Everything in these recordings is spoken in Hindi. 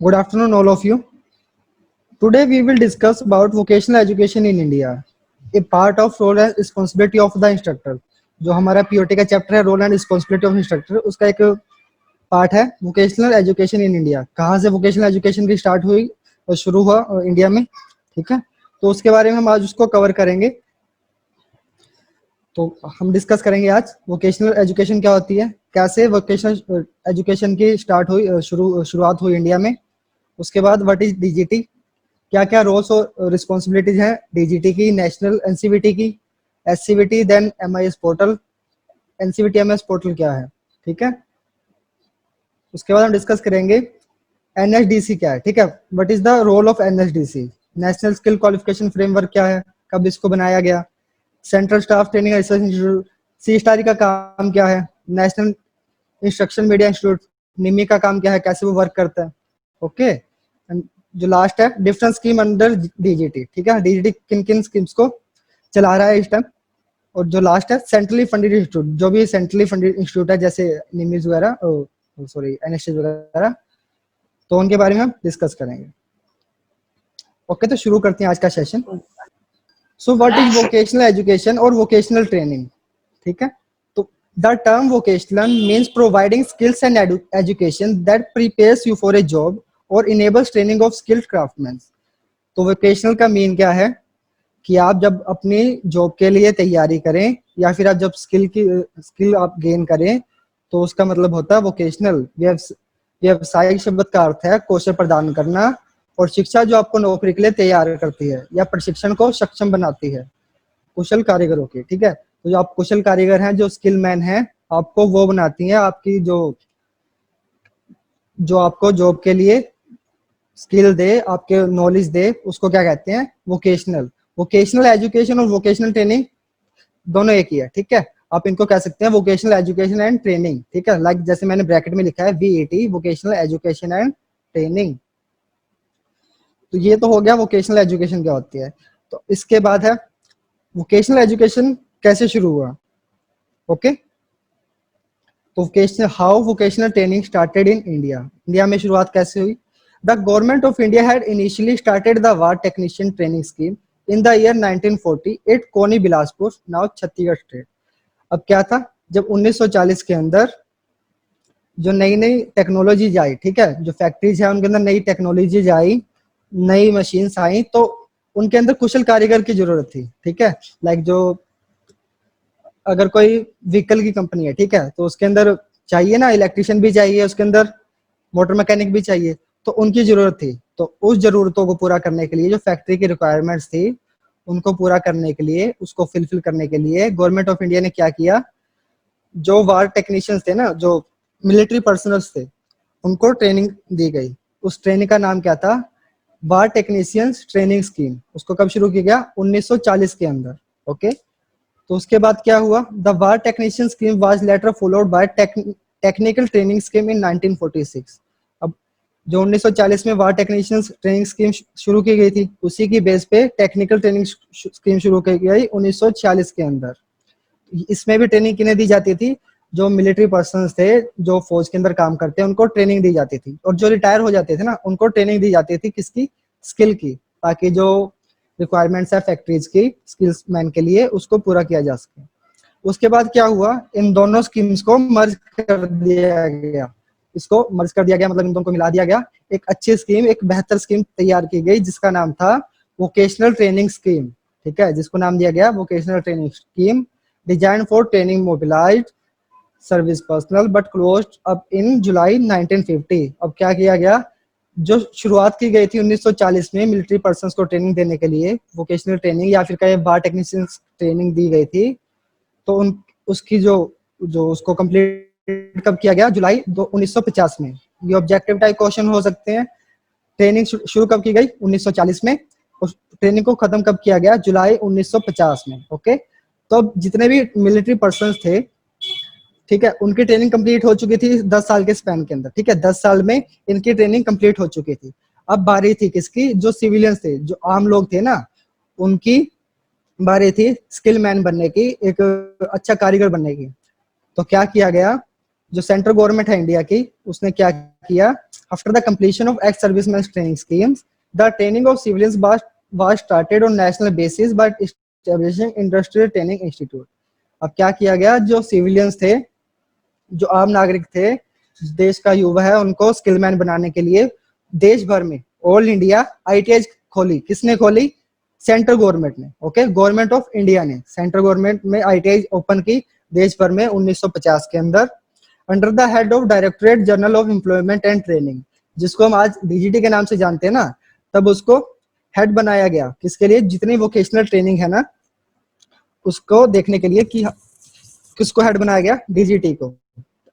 Good afternoon, all of you. Today we will discuss about vocational education in India, a part of role and responsibility of the instructor. जो हमारा पीओटी का चैप्टर है role and responsibility of instructor, उसका एक पार्ट है वोकेशनल एजुकेशन इन इंडिया। कहाँ से वोकेशनल एजुकेशन की स्टार्ट हुई और शुरू हुआ इंडिया में, ठीक है। तो उसके बारे में हम आज उसको कवर करेंगे। तो हम डिस्कस करेंगे आज वोकेशनल एजुकेशन क्या होती है, कैसे वोकेशनल एजुकेशन की स्टार्ट हुई, शुरुआत हुई इंडिया में। उसके बाद व्हाट इज डीजीटी, क्या क्या रोल्स और रिस्पॉन्सिबिलिटीज हैं डीजीटी की, नेशनल एनसीवीटी की, SCVT, then MIS portal. NCVT MIS portal क्या है, ठीक है। उसके बाद हम डिस्कस करेंगे एनएसडीसी क्या है, ठीक है। What is the role of NSDC, national skill qualification framework क्या है, कब इसको बनाया गया, central staff training research institute CSTARI का काम क्या है, national instruction media institute NIMI का काम क्या है, कैसे वो वर्क करता है, ओके। जो लास्ट है डिफरेंट स्कीम अंडर डीजीटी, ठीक है। डीजीटी किन किन स्कीम्स को चला रहा है इस टाइम। और जो लास्ट है सेंट्रली फंडेड इंस्टीट्यूट, जो भी सेंट्रली फंडेड इंस्टीट्यूट है जैसे निमिज वगैरह, सॉरी एनएसएस वगैरह, तो उनके बारे में हम डिस्कस करेंगे। ओके, तो शुरू करते हैं आज का session. So what is vocational education और वोकेशनल ट्रेनिंग, ठीक है। तो the term vocational means providing skills and education that prepares you for a job और enables training of skilled craftsman. तो वोकेशनल का मीन क्या है कि आप जब अपनी जॉब के लिए तैयारी करें या फिर आप जब स्किल आप गेन करें, तो उसका मतलब होता है वोकेशनल। व्यावसायिक शब्द का अर्थ है कौशल प्रदान करना, और शिक्षा जो आपको नौकरी के लिए तैयार करती है या प्रशिक्षण को सक्षम बनाती है कुशल कारीगरों की, ठीक है। तो जो आप कुशल कारीगर हैं, जो स्किल मैन हैं, आपको वो बनाती हैं, आपकी जो आपको जॉब के लिए स्किल दे, आपके नॉलेज दे, उसको क्या कहते हैं, वोकेशनल। वोकेशनल एजुकेशन और वोकेशनल ट्रेनिंग दोनों एक ही है, ठीक है। आप इनको कह सकते हैं वोकेशनल एजुकेशन एंड ट्रेनिंग, ठीक है। लाइक जैसे मैंने ब्रैकेट में लिखा है VAT, vocational education and training. तो ये तो हो गया वोकेशनल एजुकेशन क्या होती है। तो इसके बाद है वोकेशनल एजुकेशन कैसे शुरू हुआ, ओके। तो how vocational training started in India, India में शुरुआत कैसे हुई। The government of India had initially started the war technician training scheme in the year 1940 at Koni Bilaspur, now Chhattisgarh state. अब क्या था, जब 1940 के अंदर जो नई नई टेक्नोलॉजी आई, ठीक है, जो फैक्ट्रीज है उनके अंदर नई टेक्नोलॉजीज आई, नई मशीन्स आई, तो उनके अंदर कुशल कारीगर की जरूरत थी, ठीक है। लाइक जो अगर कोई व्हीकल की कंपनी है, ठीक है, तो उसके अंदर चाहिए ना, इलेक्ट्रिशियन भी चाहिए, उसके अंदर मोटर मैकेनिक भी चाहिए, तो उनकी जरूरत थी। तो उस जरूरतों को पूरा करने के लिए जो फैक्ट्री की रिक्वायरमेंट्स थी, उनको पूरा करने के लिए, उसको फिलफिल करने के लिए गवर्नमेंट ऑफ इंडिया ने क्या किया, जो वार टेक्नीशियंस थे ना, जो मिलिट्री पर्सनल्स थे, उनको ट्रेनिंग दी गई। उस ट्रेनिंग का नाम क्या था, वार टेक्नीशियंस ट्रेनिंग स्कीम। उसको कब शुरू किया गया, 1940 के अंदर, ओके। तो उसके बाद क्या हुआ, the war technician scheme was later followed by technical training scheme इन 1946। अब जो 1940 में वार टेक्नीशियन ट्रेनिंग स्कीम शुरू की गई थी, उसी की बेस पे टेक्निकल ट्रेनिंग स्कीम शुरू की गई 1946 के अंदर। इसमें भी ट्रेनिंग किन्हें दी जाती थी, जो मिलिट्री पर्सन थे, जो फौज के अंदर काम करते हैं, उनको ट्रेनिंग दी जाती थी। और जो रिटायर हो जाते थे ना, उनको ट्रेनिंग दी जाती थी किसकी, स्किल की, ताकि जो रिक्वायरमेंट्स है फैक्ट्रीज की स्किल्स मैन के लिए, उसको पूरा किया जा सके। उसके बाद क्या हुआ, इन दोनों स्कीम्स को मर्ज कर दिया गया। इसको मर्ज कर दिया गया मतलब इन दोनों को मिला दिया गया, एक अच्छी स्कीम, एक बेहतर स्कीम तैयार की गई, जिसका नाम था वोकेशनल ट्रेनिंग स्कीम, ठीक है, जिसको नाम दिया गया vocational training scheme, designed for training mobilized service personnel but closed up in July 1950। अब क्या किया गया, जो शुरुआत की गई थी 1940 में मिलिट्री पर्सन्स को ट्रेनिंग देने के लिए, वोकेशनल ट्रेनिंग या फिर कई बार टेक्नीशियंस ट्रेनिंग दी गई थी, तो उसकी जो जो उसको कंप्लीट कब किया गया, जुलाई 1950 में। ये ऑब्जेक्टिव टाइप क्वेश्चन हो सकते हैं। ट्रेनिंग शुरू कब की गई, 1940 में, उस ट्रेनिंग को खत्म कब किया गया, जुलाई 1950 में, ओके। तो जितने भी मिलिट्री पर्सन्स थे, ठीक है, उनकी ट्रेनिंग कंप्लीट हो चुकी थी 10 साल के स्पैन के अंदर, ठीक है, 10 साल में इनकी ट्रेनिंग कंप्लीट हो चुकी थी। अब बारी थी किसकी, जो सिविलियंस थे, जो आम लोग थे ना, उनकी बारी थी स्किल मैन बनने की, एक अच्छा कारीगर बनने की। तो क्या किया गया, जो सेंट्रल गवर्नमेंट है इंडिया की, उसने क्या किया, after the completion of ex serviceman training schemes, the training of civilians was started on national basis by establishing industrial training institute. अब क्या किया गया, जो सिविलियंस थे, जो आम नागरिक थे, देश का युवा है, उनको स्किलमैन बनाने के लिए देश भर में ऑल इंडिया आईटीआई खोली। किसने खोली? सेंट्रल गवर्नमेंट ने। ओके, गवर्नमेंट ऑफ इंडिया ने सेंट्रल गवर्नमेंट में आईटीआई ओपन की देश भर में 1950 के अंदर, under the head of directorate general of employment and training, जिसको हम आज डीजीटी के नाम से जानते हैं ना, तब उसको हेड बनाया गया। किसके लिए? जितनी वोकेशनल ट्रेनिंग है ना, उसको देखने के लिए कि किसको हेड बनाया गया? डीजीटी को।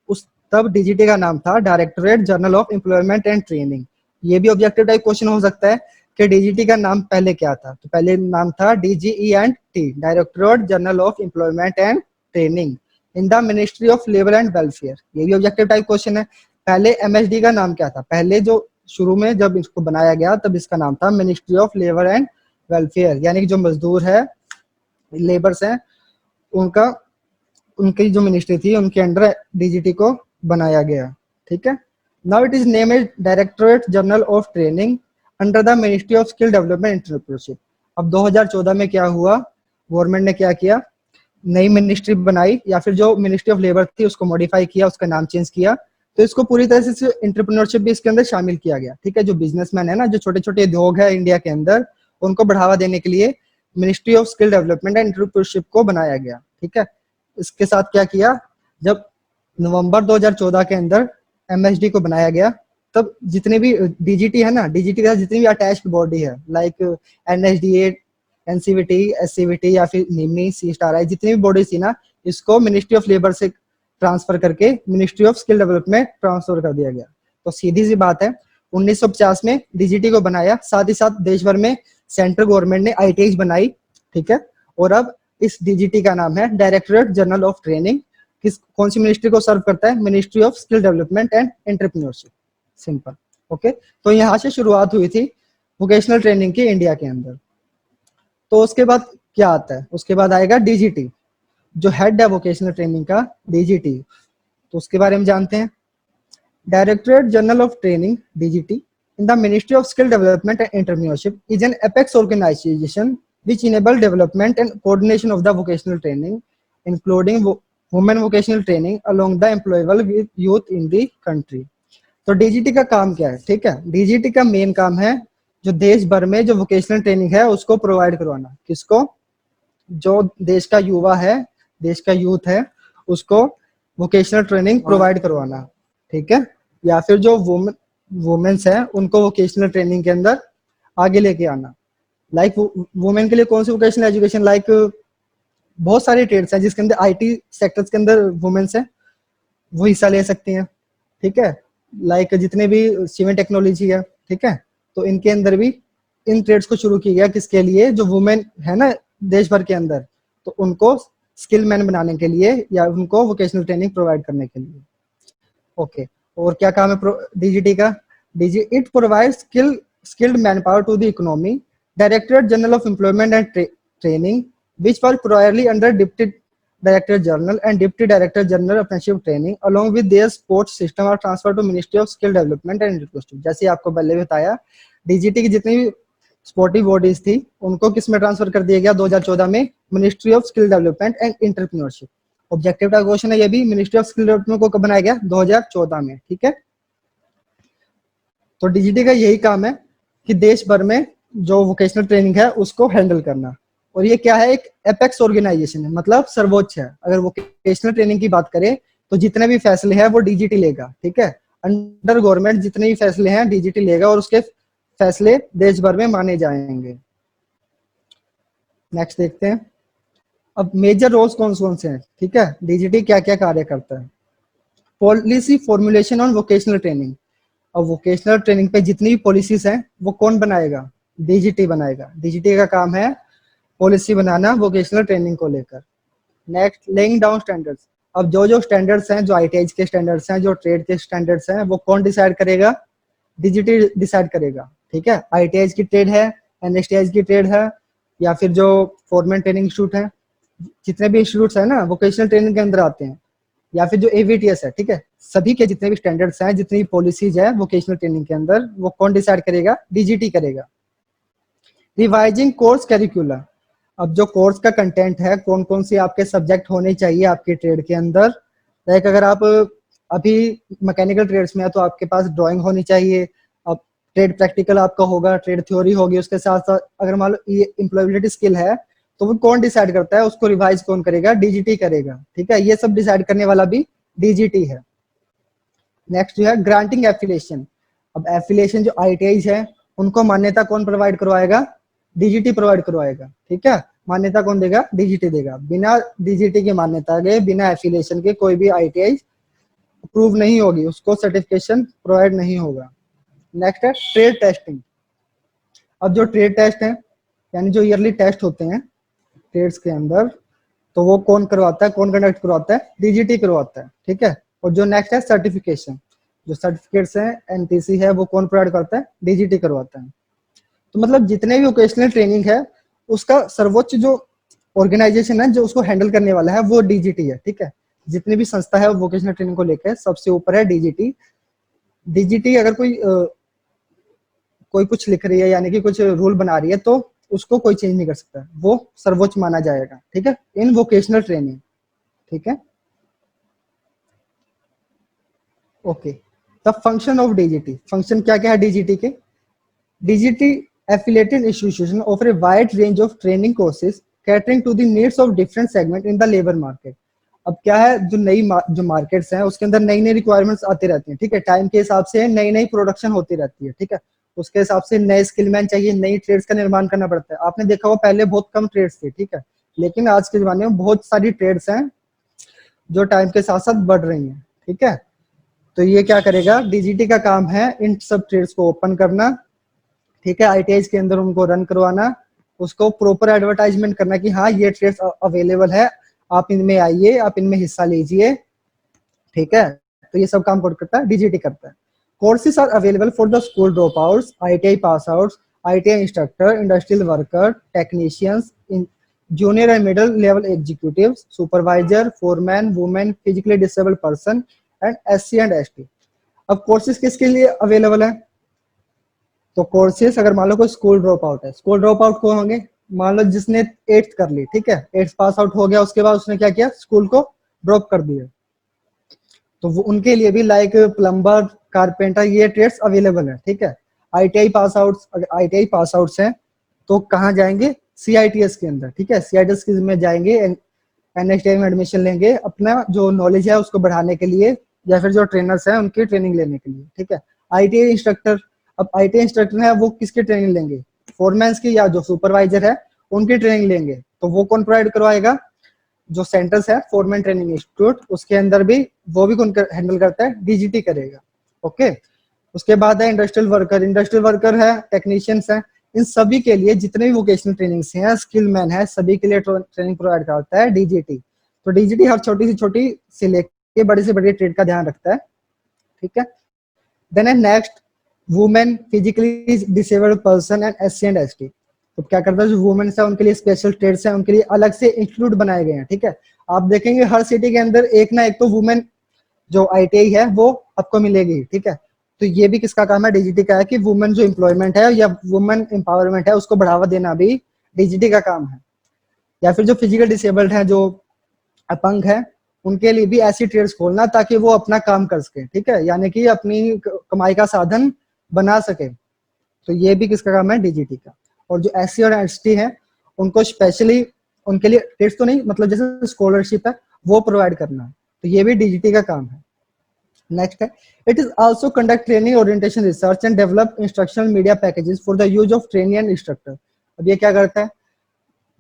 उस तब डीजीटी का नाम था directorate general of employment and training. ये भी ऑब्जेक्टिव टाइप क्वेश्चन हो सकता है कि डीजीटी का नाम पहले क्या था, तो पहले नाम था DGE and T, directorate general of employment and training in the ministry of labour and welfare. ये भी ऑब्जेक्टिव टाइप क्वेश्चन है। पहले एमएसडी का नाम क्या था? पहले जो शुरू में जब इसको बनाया गया तब इसका नाम था ministry of labour and welfare, यानी कि जो मजदूर है, लेबर्स हैं, उनका उनकी जो मिनिस्ट्री थी उनके अंडर डीजीटी को बनाया गया। ठीक है, now it is name as directorate general of training under the ministry of skill development entrepreneurship. अब 2014 में क्या हुआ, गवर्नमेंट ने क्या किया, नई मिनिस्ट्री बनाई, या फिर जो मिनिस्ट्री ऑफ लेबर थी उसको मॉडिफाई किया, उसका नाम चेंज किया, तो इसको पूरी तरह से एंटरप्रेन्योरशिप भी इसके अंदर शामिल किया गया। ठीक है, जो बिजनेसमैन है ना, जो छोटे छोटे उद्योग है इंडिया के अंदर, उनको बढ़ावा देने के लिए ministry of skill development and entrepreneurship को बनाया गया। ठीक है, इसके साथ क्या किया, जब नवंबर 2014 के अंदर एमएसडी को बनाया गया, तब जितने भी डीजीटी है ना, डीजीटी के साथ जितनी भी अटैच्ड बॉडी है, लाइक एनएसडीए, एनसीवीटी, एससीवीटी या फिर निमी, सी स्टार आई, जितनी भी बॉडीज थी ना, इसको मिनिस्ट्री ऑफ लेबर से ट्रांसफर करके ministry of skill development transfer कर दिया गया। तो सीधी सी बात है, 1950 में डीजीटी को बनाया, साथ ही साथ देश भर में सेंट्रल गवर्नमेंट ने आईटीआई बनाई। ठीक है, और अब इस डीजीटी का नाम है डायरेक्टरेट जनरल ऑफ ट्रेनिंग। कौन सी मिनिस्ट्री को सर्व करता है? Ministry of skill development and entrepreneurship. Simple. Okay, तो यहाँ से शुरुआत हुई थी वोकेशनल ट्रेनिंग की इंडिया के अंदर। तो उसके बाद क्या आता है? उसके बाद आएगा डीजीटी, जो हेड है वोकेशनल ट्रेनिंग का, डीजीटी। तो उसके बारे में जानते हैं। Directorate general of training, DGT, in the Ministry of Skill Development and Entrepreneurship is an apex organization which enable development and coordination of the vocational training, including women vocational training along the employable youth in the country। तो डीजीटी का काम क्या है? ठीक है, डीजीटी का मेन काम है जो देश भर में जो वोकेशनल ट्रेनिंग है उसको प्रोवाइड करवाना। किसको? जो देश का युवा है, देश का यूथ है, उसको वोकेशनल ट्रेनिंग प्रोवाइड करवाना। ठीक है, या फिर जो वुमेन्स है उनको वोकेशनल ट्रेनिंग के अंदर आगे लेके आना। लाइक वुमेन के लिए कौन सी वोकेशनल एजुकेशन, लाइक बहुत सारे ट्रेड्स हैं जिसके अंदर आईटी सेक्टर्स के अंदर वुमेन्स है, वो हिस्सा ले सकती हैं। ठीक है, लाइक जितने भी सीमेंट टेक्नोलॉजी है, ठीक है, तो इनके अंदर भी इन ट्रेड्स को शुरू किया गया। किसके लिए? जो वुमेन है ना देश भर के अंदर, तो उनको स्किल मैन बनाने के लिए या उनको वोकेशनल ट्रेनिंग प्रोवाइड करने के लिए। ओके, और क्या काम है डीजीटी का? It provide skilled man power to the economy. Directorate general of employment and training which was priorly under Deputy Director General and Deputy Director General Apprenticeship Training along with their support system are transferred to Ministry of Skill Development and Entrepreneurship। जैसे आपको पहले बताया, डीजीटी की जितनी भी सपोर्टिव बॉडीज थी उनको किस में ट्रांसफर कर दिया गया 2014 में? Ministry of skill development and entrepreneurship. Objective का क्वेश्चन है ये भी, मिनिस्ट्री ऑफ स्किल डेवलपमेंट को कब बनाया गया? 2014 में। ठीक है, तो डीजीटी का यही काम है कि देश भर में जो वोकेशनल ट्रेनिंग है उसको हैंडल करना। और ये क्या है? एक एपेक्स ऑर्गेनाइजेशन है, मतलब सर्वोच्च है। अगर वोकेशनल ट्रेनिंग की बात करें तो जितने भी फैसले हैं वो डीजीटी लेगा। ठीक है, अंडर गवर्नमेंट जितने भी फैसले हैं डीजीटी लेगा और उसके फैसले देश भर में माने जाएंगे। नेक्स्ट देखते हैं, अब मेजर रोल्स कौन कौन से हैं। ठीक है, डीजीटी क्या क्या कार्य करता है। Policy formulation on vocational training. अब वोकेशनल ट्रेनिंग पे जितनी भी पॉलिसीज हैं वो कौन बनाएगा? डीजीटी बनाएगा। डीजीटी का काम है पॉलिसी बनाना वोकेशनल ट्रेनिंग को लेकर। Next, laying down standards. अब जो स्टैंडर्ड्स हैं, जो आईटीआई के स्टैंडर्ड्स हैं, जो ट्रेड के स्टैंडर्ड्स हैं, वो कौन डिसाइड करेगा? डीजीटी डिसाइड करेगा। ठीक है, आईटीआई की ट्रेड है, एनएसटीआई की ट्रेड है, या फिर जो फॉर्मल ट्रेनिंग इंस्टीट्यूट है, जितने भी इंस्टीट्यूट्स है ना वोकेशनल ट्रेनिंग के अंदर आते हैं, या फिर जो एवीटीएस है, ठीक है, सभी के जितने भी स्टैंडर्ड्स हैं, जितनी पॉलिसीज है वोकेशनल ट्रेनिंग के अंदर, वो कौन डिसाइड करेगा? डीजीटी करेगा। रिवाइजिंग कोर्स करिकुलम, अब जो कोर्स का कंटेंट है, कौन कौन सी आपके सब्जेक्ट होने चाहिए आपके ट्रेड के अंदर। लाइक अगर आप अभी मैकेनिकल ट्रेड्स में है तो आपके पास ड्राइंग होनी चाहिए, अब ट्रेड प्रैक्टिकल आपका होगा, ट्रेड थ्योरी होगी, उसके साथ साथ अगर मान लो ये एम्प्लॉयबिलिटी स्किल है तो वो कौन डिसाइड करता है? उसको रिवाइज कौन करेगा? डीजीटी करेगा, ठीक है। ये सब डिसाइड करने वाला भी डीजीटी है। नेक्स्ट जो है ग्रांटिंग एफिलिएशन, अब एफिलिएशन जो आईटीआईज है उनको मान्यता कौन प्रोवाइड करवाएगा? डीजीटी प्रोवाइड करवाएगा, ठीक है। मान्यता कौन देगा? डीजीटी देगा। बिना डीजीटी की मान्यता के, बिना एफिलिएशन के कोई भी आईटीआई अप्रूव नहीं होगी, उसको सर्टिफिकेशन प्रोवाइड नहीं होगा। नेक्स्ट है ट्रेड टेस्टिंग, अब जो ट्रेड टेस्ट है यानी जो ईयरली टेस्ट होते हैं ट्रेड्स के अंदर, तो वो कौन करवाता है? कौन कंडक्ट करवाता है? डीजीटी करवाता है, ठीक है। और जो नेक्स्ट है सर्टिफिकेशन, जो सर्टिफिकेट्स हैं, एनटीसी है, वो कौन प्रोवाइड करता है? डीजीटी करवाता है। तो मतलब जितने भी वोकेशनल ट्रेनिंग है उसका सर्वोच्च जो ऑर्गेनाइजेशन है जो उसको हैंडल करने वाला है वो डीजीटी है, ठीक है। जितनी भी संस्था है वोकेशनल ट्रेनिंग को लेकर सबसे ऊपर है डीजीटी। डीजीटी अगर कोई कुछ लिख रही है यानी कि कुछ रूल बना रही है तो उसको कोई चेंज नहीं कर सकता, वो सर्वोच्च माना जाएगा, ठीक है, इन वोकेशनल ट्रेनिंग, ठीक है। Okay, the function of DGT, function क्या क्या है डीजीटी के? DGT affiliated institution offer a wide range of training courses catering to the needs of different segment in the labor market। अब क्या है, जो जो मार्केट्स हैं उसके अंदर नई नई रिक्वायरमेंट्स आती रहती हैं, ठीक है। टाइम के हिसाब से नई नई प्रोडक्शन होती रहती है, ठीक है। उसके हिसाब से नए स्किलमैन चाहिए, नई ट्रेड्स का निर्माण करना पड़ता है। आपने देखा होगा पहले बहुत कम ट्रेड्स थे, ठीक है, लेकिन आज के जमाने में बहुत सारी ट्रेड्स हैं जो टाइम के साथ साथ बढ़ रही हैं, ठीक है। तो ये क्या करेगा? डीजीटी का काम है इन सब ट्रेड्स को ओपन करना, ठीक है, आईटीआईज के अंदर उनको रन करवाना, उसको प्रॉपर एडवर्टाइजमेंट करना कि हाँ ये ट्रेड्स अवेलेबल है, आप इनमें आइए, आप इनमें हिस्सा लीजिए, ठीक है। तो ये सब काम कौन करता है? डीजीटी करता है। Courses are available for the school drop outs, ITI pass outs, ITI instructor, industrial worker, technicians, junior and middle level executive, supervisor, foreman, women, physically disabled person and SC and ST. अब कोर्सेज किसके लिए अवेलेबल है? तो कोर्सेस अगर मान लो कोई स्कूल ड्रॉप आउट है, स्कूल ड्रॉप आउट कौन होंगे? मान लो जिसने 8th कर ली, ठीक है, 8th पास आउट हो गया, उसके बाद उसने क्या किया? स्कूल को ड्रॉप कर दिया, तो वो उनके लिए भी लाइक प्लम्बर, कारपेंटर, ये ट्रेड्स अवेलेबल है, ठीक है। आईटीआई पास आउट्स, अगर आईटीआई पास आउट्स हैं तो कहाँ जाएंगे? सीआईटीएस के अंदर, ठीक है, सीआईटीएस में जाएंगे, एनएसटीआई में एडमिशन लेंगे, अपना जो नॉलेज है उसको बढ़ाने के लिए, या फिर जो ट्रेनर्स हैं उनकी ट्रेनिंग लेने के लिए, ठीक है। आईटीआई इंस्ट्रक्टर, अब आईटीआई इंस्ट्रक्टर है वो किसकी ट्रेनिंग लेंगे? फोरमैन्स की, या जो सुपरवाइजर है उनकी ट्रेनिंग लेंगे। तो वो कौन प्रोवाइड करवाएगा? जो सेंटर्स है फोरमैन ट्रेनिंग इंस्टीट्यूट, उसके अंदर भी वो भी कौन हैंडल करता है? डीजीटी करेगा, ओके। उसके बाद है इंडस्ट्रियल वर्कर, इंडस्ट्रियल वर्कर है, टेक्नीशियंस है, इन सभी के लिए जितने भी वोकेशनल ट्रेनिंग्स हैं, स्किल मैन है, सभी के लिए ट्रेनिंग प्रोवाइड करता है डीजीटी। तो डीजीटी हर छोटी से लेके बड़ी से बड़ी ट्रेड का ध्यान रखता है, ठीक है। देन है next women, physically disabled person and SC and ST. तो क्या करता है, जो वुमेन्स है उनके लिए स्पेशल ट्रेड्स हैं, उनके लिए अलग से इंस्टीट्यूट बनाए गए हैं, ठीक है। आप देखेंगे हर सिटी के अंदर एक ना एक तो वुमेन जो आईटीआई है वो आपको मिलेगी, ठीक है। तो ये भी किसका काम है? डीजीटी का है कि वुमेन जो एम्प्लॉयमेंट है या वुमेन एम्पावरमेंट है उसको बढ़ावा देना भी डीजीटी का काम है। या फिर जो फिजिकल डिसेबल्ड है, जो अपंग है, उनके लिए भी ऐसी ट्रेड्स खोलना ताकि वो अपना काम कर सके, ठीक है, यानी कि अपनी कमाई का साधन बना सके। तो ये भी किसका काम है? डीजीटी का। और जो एससी और एसटी है उनको स्पेशली उनके लिए ट्रेड्स तो नहीं, मतलब जैसे स्कॉलरशिप है वो प्रोवाइड करना, तो ये भी डीजीटी का काम है। नेक्स्ट है it is also conduct training, orientation, research and develop instructional media packages for the use of trainee and instructor. अब ये क्या करता है?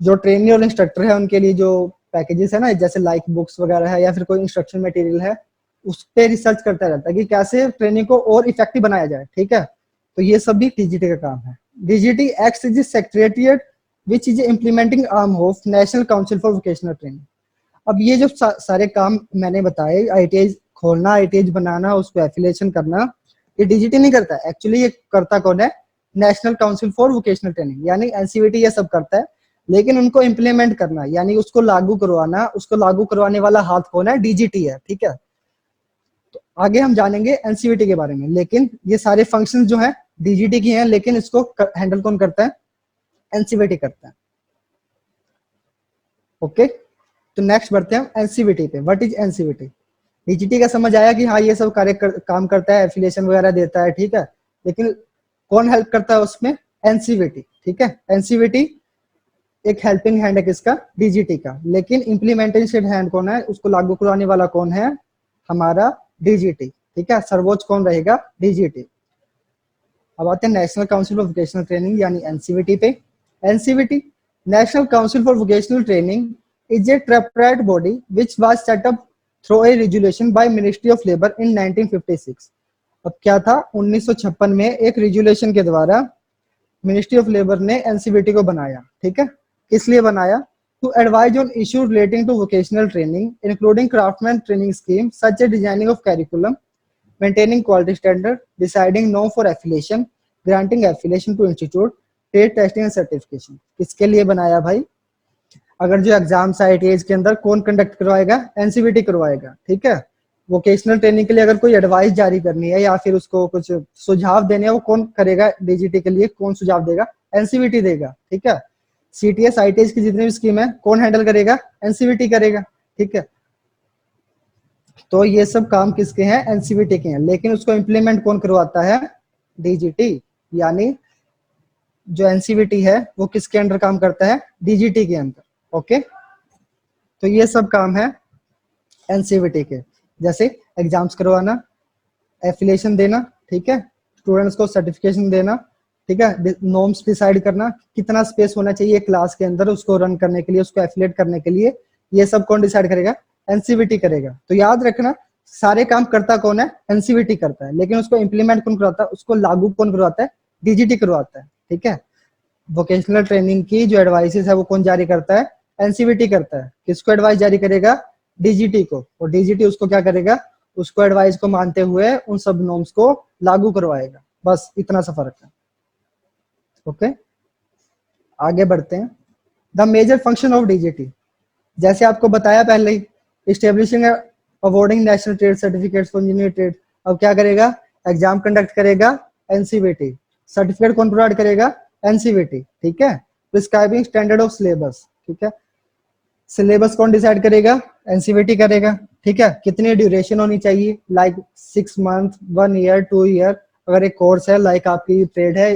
जो ट्रेनी और इंस्ट्रक्टर है उनके लिए जो पैकेजेस है ना, जैसे लाइक बुक्स वगैरह है या फिर कोई इंस्ट्रक्शन मटेरियल है, उस पर रिसर्च करता रहता है कि कैसे ट्रेनिंग को और इफेक्टिव बनाया जाए, ठीक है। तो ये सब भी डीजीटी का काम है। DGT acts as secretariat which is implementing arm of national council for vocational training. अब ये जो सारे काम मैंने बताए, आईटीआई खोलना, आईटीआई बनाना, उसको एफिलिएशन करना, ये डीजीटी नहीं करता है। एक्चुअली ये करता कौन है? National council for vocational training यानी एनसीवीटी ये सब करता है, लेकिन उनको इम्प्लीमेंट करना यानी उसको लागू करवाना, उसको लागू करवाने वाला हाथ कौन है? डीजीटी है, ठीक है। तो आगे हम जानेंगे एनसीवीटी के बारे में, लेकिन ये सारे फंक्शन जो है डीजीटी की हैं, लेकिन इसको हैंडल कौन करता है? एनसीवीटी करता है। ओके, तो नेक्स्ट बढ़ते हैं एनसीवीटी पे। What is NCVT? डीजीटी का समझ आया कि हाँ ये सब काम करता है, एफिलिएशन वगैरह देता है, ठीक है, लेकिन कौन हेल्प करता है उसमें? एनसीवीटी, ठीक है। एनसीवीटी एक हेल्पिंग हैंड है किसका? डीजीटी का, लेकिन इम्प्लीमेंटेशन हैंड कौन है? उसको लागू करवाने वाला कौन है? हमारा डीजीटी, ठीक है। सर्वोच्च कौन रहेगा? डीजीटी। अब आते हैं national council for vocational training यानी एनसीवीटी पे। NCVT, national council for vocational training, is a tripartite body which was set up through a resolution by ministry of labour in 1956। अब क्या था? 1956 में एक रेजुलेशन के द्वारा मिनिस्ट्री ऑफ लेबर ने एनसीवीटी को बनाया, ठीक है। किस लिए बनाया? To advise on issue relating to vocational training including craftsman training scheme such a designing of curriculum, maintaining quality standard, deciding norm for affiliation, granting affiliation to institute, trade testing and certification। किसके लिए बनाया भाई? अगर जो एग्जाम्स आईटीआई के अंदर कौन कंडक्ट करवाएगा? एनसीवीटी करवाएगा, ठीक है। वोकेशनल ट्रेनिंग के लिए अगर कोई एडवाइस जारी करनी है या फिर उसको कुछ सुझाव देने हैं, वो कौन करेगा? डीजीटी के लिए कौन सुझाव देगा? एनसीवीटी देगा, ठीक है। सीटीएस आईटीएस की जितनी भी स्कीम है कौन हैंडल करेगा? एनसीवीटी करेगा, ठीक है। तो ये सब काम किसके हैं? एनसीवीटी के हैं, लेकिन उसको इंप्लीमेंट कौन करवाता है? डीजीटी। यानी जो एनसीवीटी है वो किसके अंडर काम करता है? डीजीटी के अंदर। ओके, तो ये सब काम है एनसीवीटी के, जैसे एग्जाम्स करवाना, एफिलिएशन देना, ठीक है, स्टूडेंट्स को सर्टिफिकेशन देना, ठीक है, नॉर्म्स डिसाइड करना, कितना स्पेस होना चाहिए क्लास के अंदर उसको रन करने के लिए, उसको एफिलिएट करने के लिए, ये सब कौन डिसाइड करेगा? एनसीवीटी करेगा। तो याद रखना, सारे काम करता कौन है? एनसीवीटी करता है, लेकिन उसको इंप्लीमेंट कौन करवाता है? उसको लागू कौन करवाता है? डीजीटी करवाता है, ठीक है। वोकेशनल ट्रेनिंग की जो एडवाइसेस है वो कौन जारी करता है? एनसीवीटी करता है। किसको एडवाइस जारी करेगा? डीजीटी को, और डीजीटी उसको क्या करेगा? उसको एडवाइस को मानते हुए उन सब नॉर्म्स को लागू करवाएगा। बस इतना सा फर्क है। ओके, आगे बढ़ते हैं। The major function of DGT, जैसे आपको बताया पहले ही, establishing awarding national trade certificates for engineer trade. अब क्या करेगा? एग्जाम कंडक्ट करेगा एनसीवीटी। सर्टिफिकेट कौन प्रोवाइड करेगा? एनसीवीटी, ठीक है। प्रिस्क्राइबिंग स्टैंडर्ड ऑफ सिलेबस, ठीक है, सिलेबस कौन डिसाइड करेगा? एनसीवीटी करेगा, ठीक है। कितनी ड्यूरेशन होनी चाहिए? Like 6 month, 1 year, 2 year. अगर एक कोर्स है, लाइक आपकी ट्रेड है,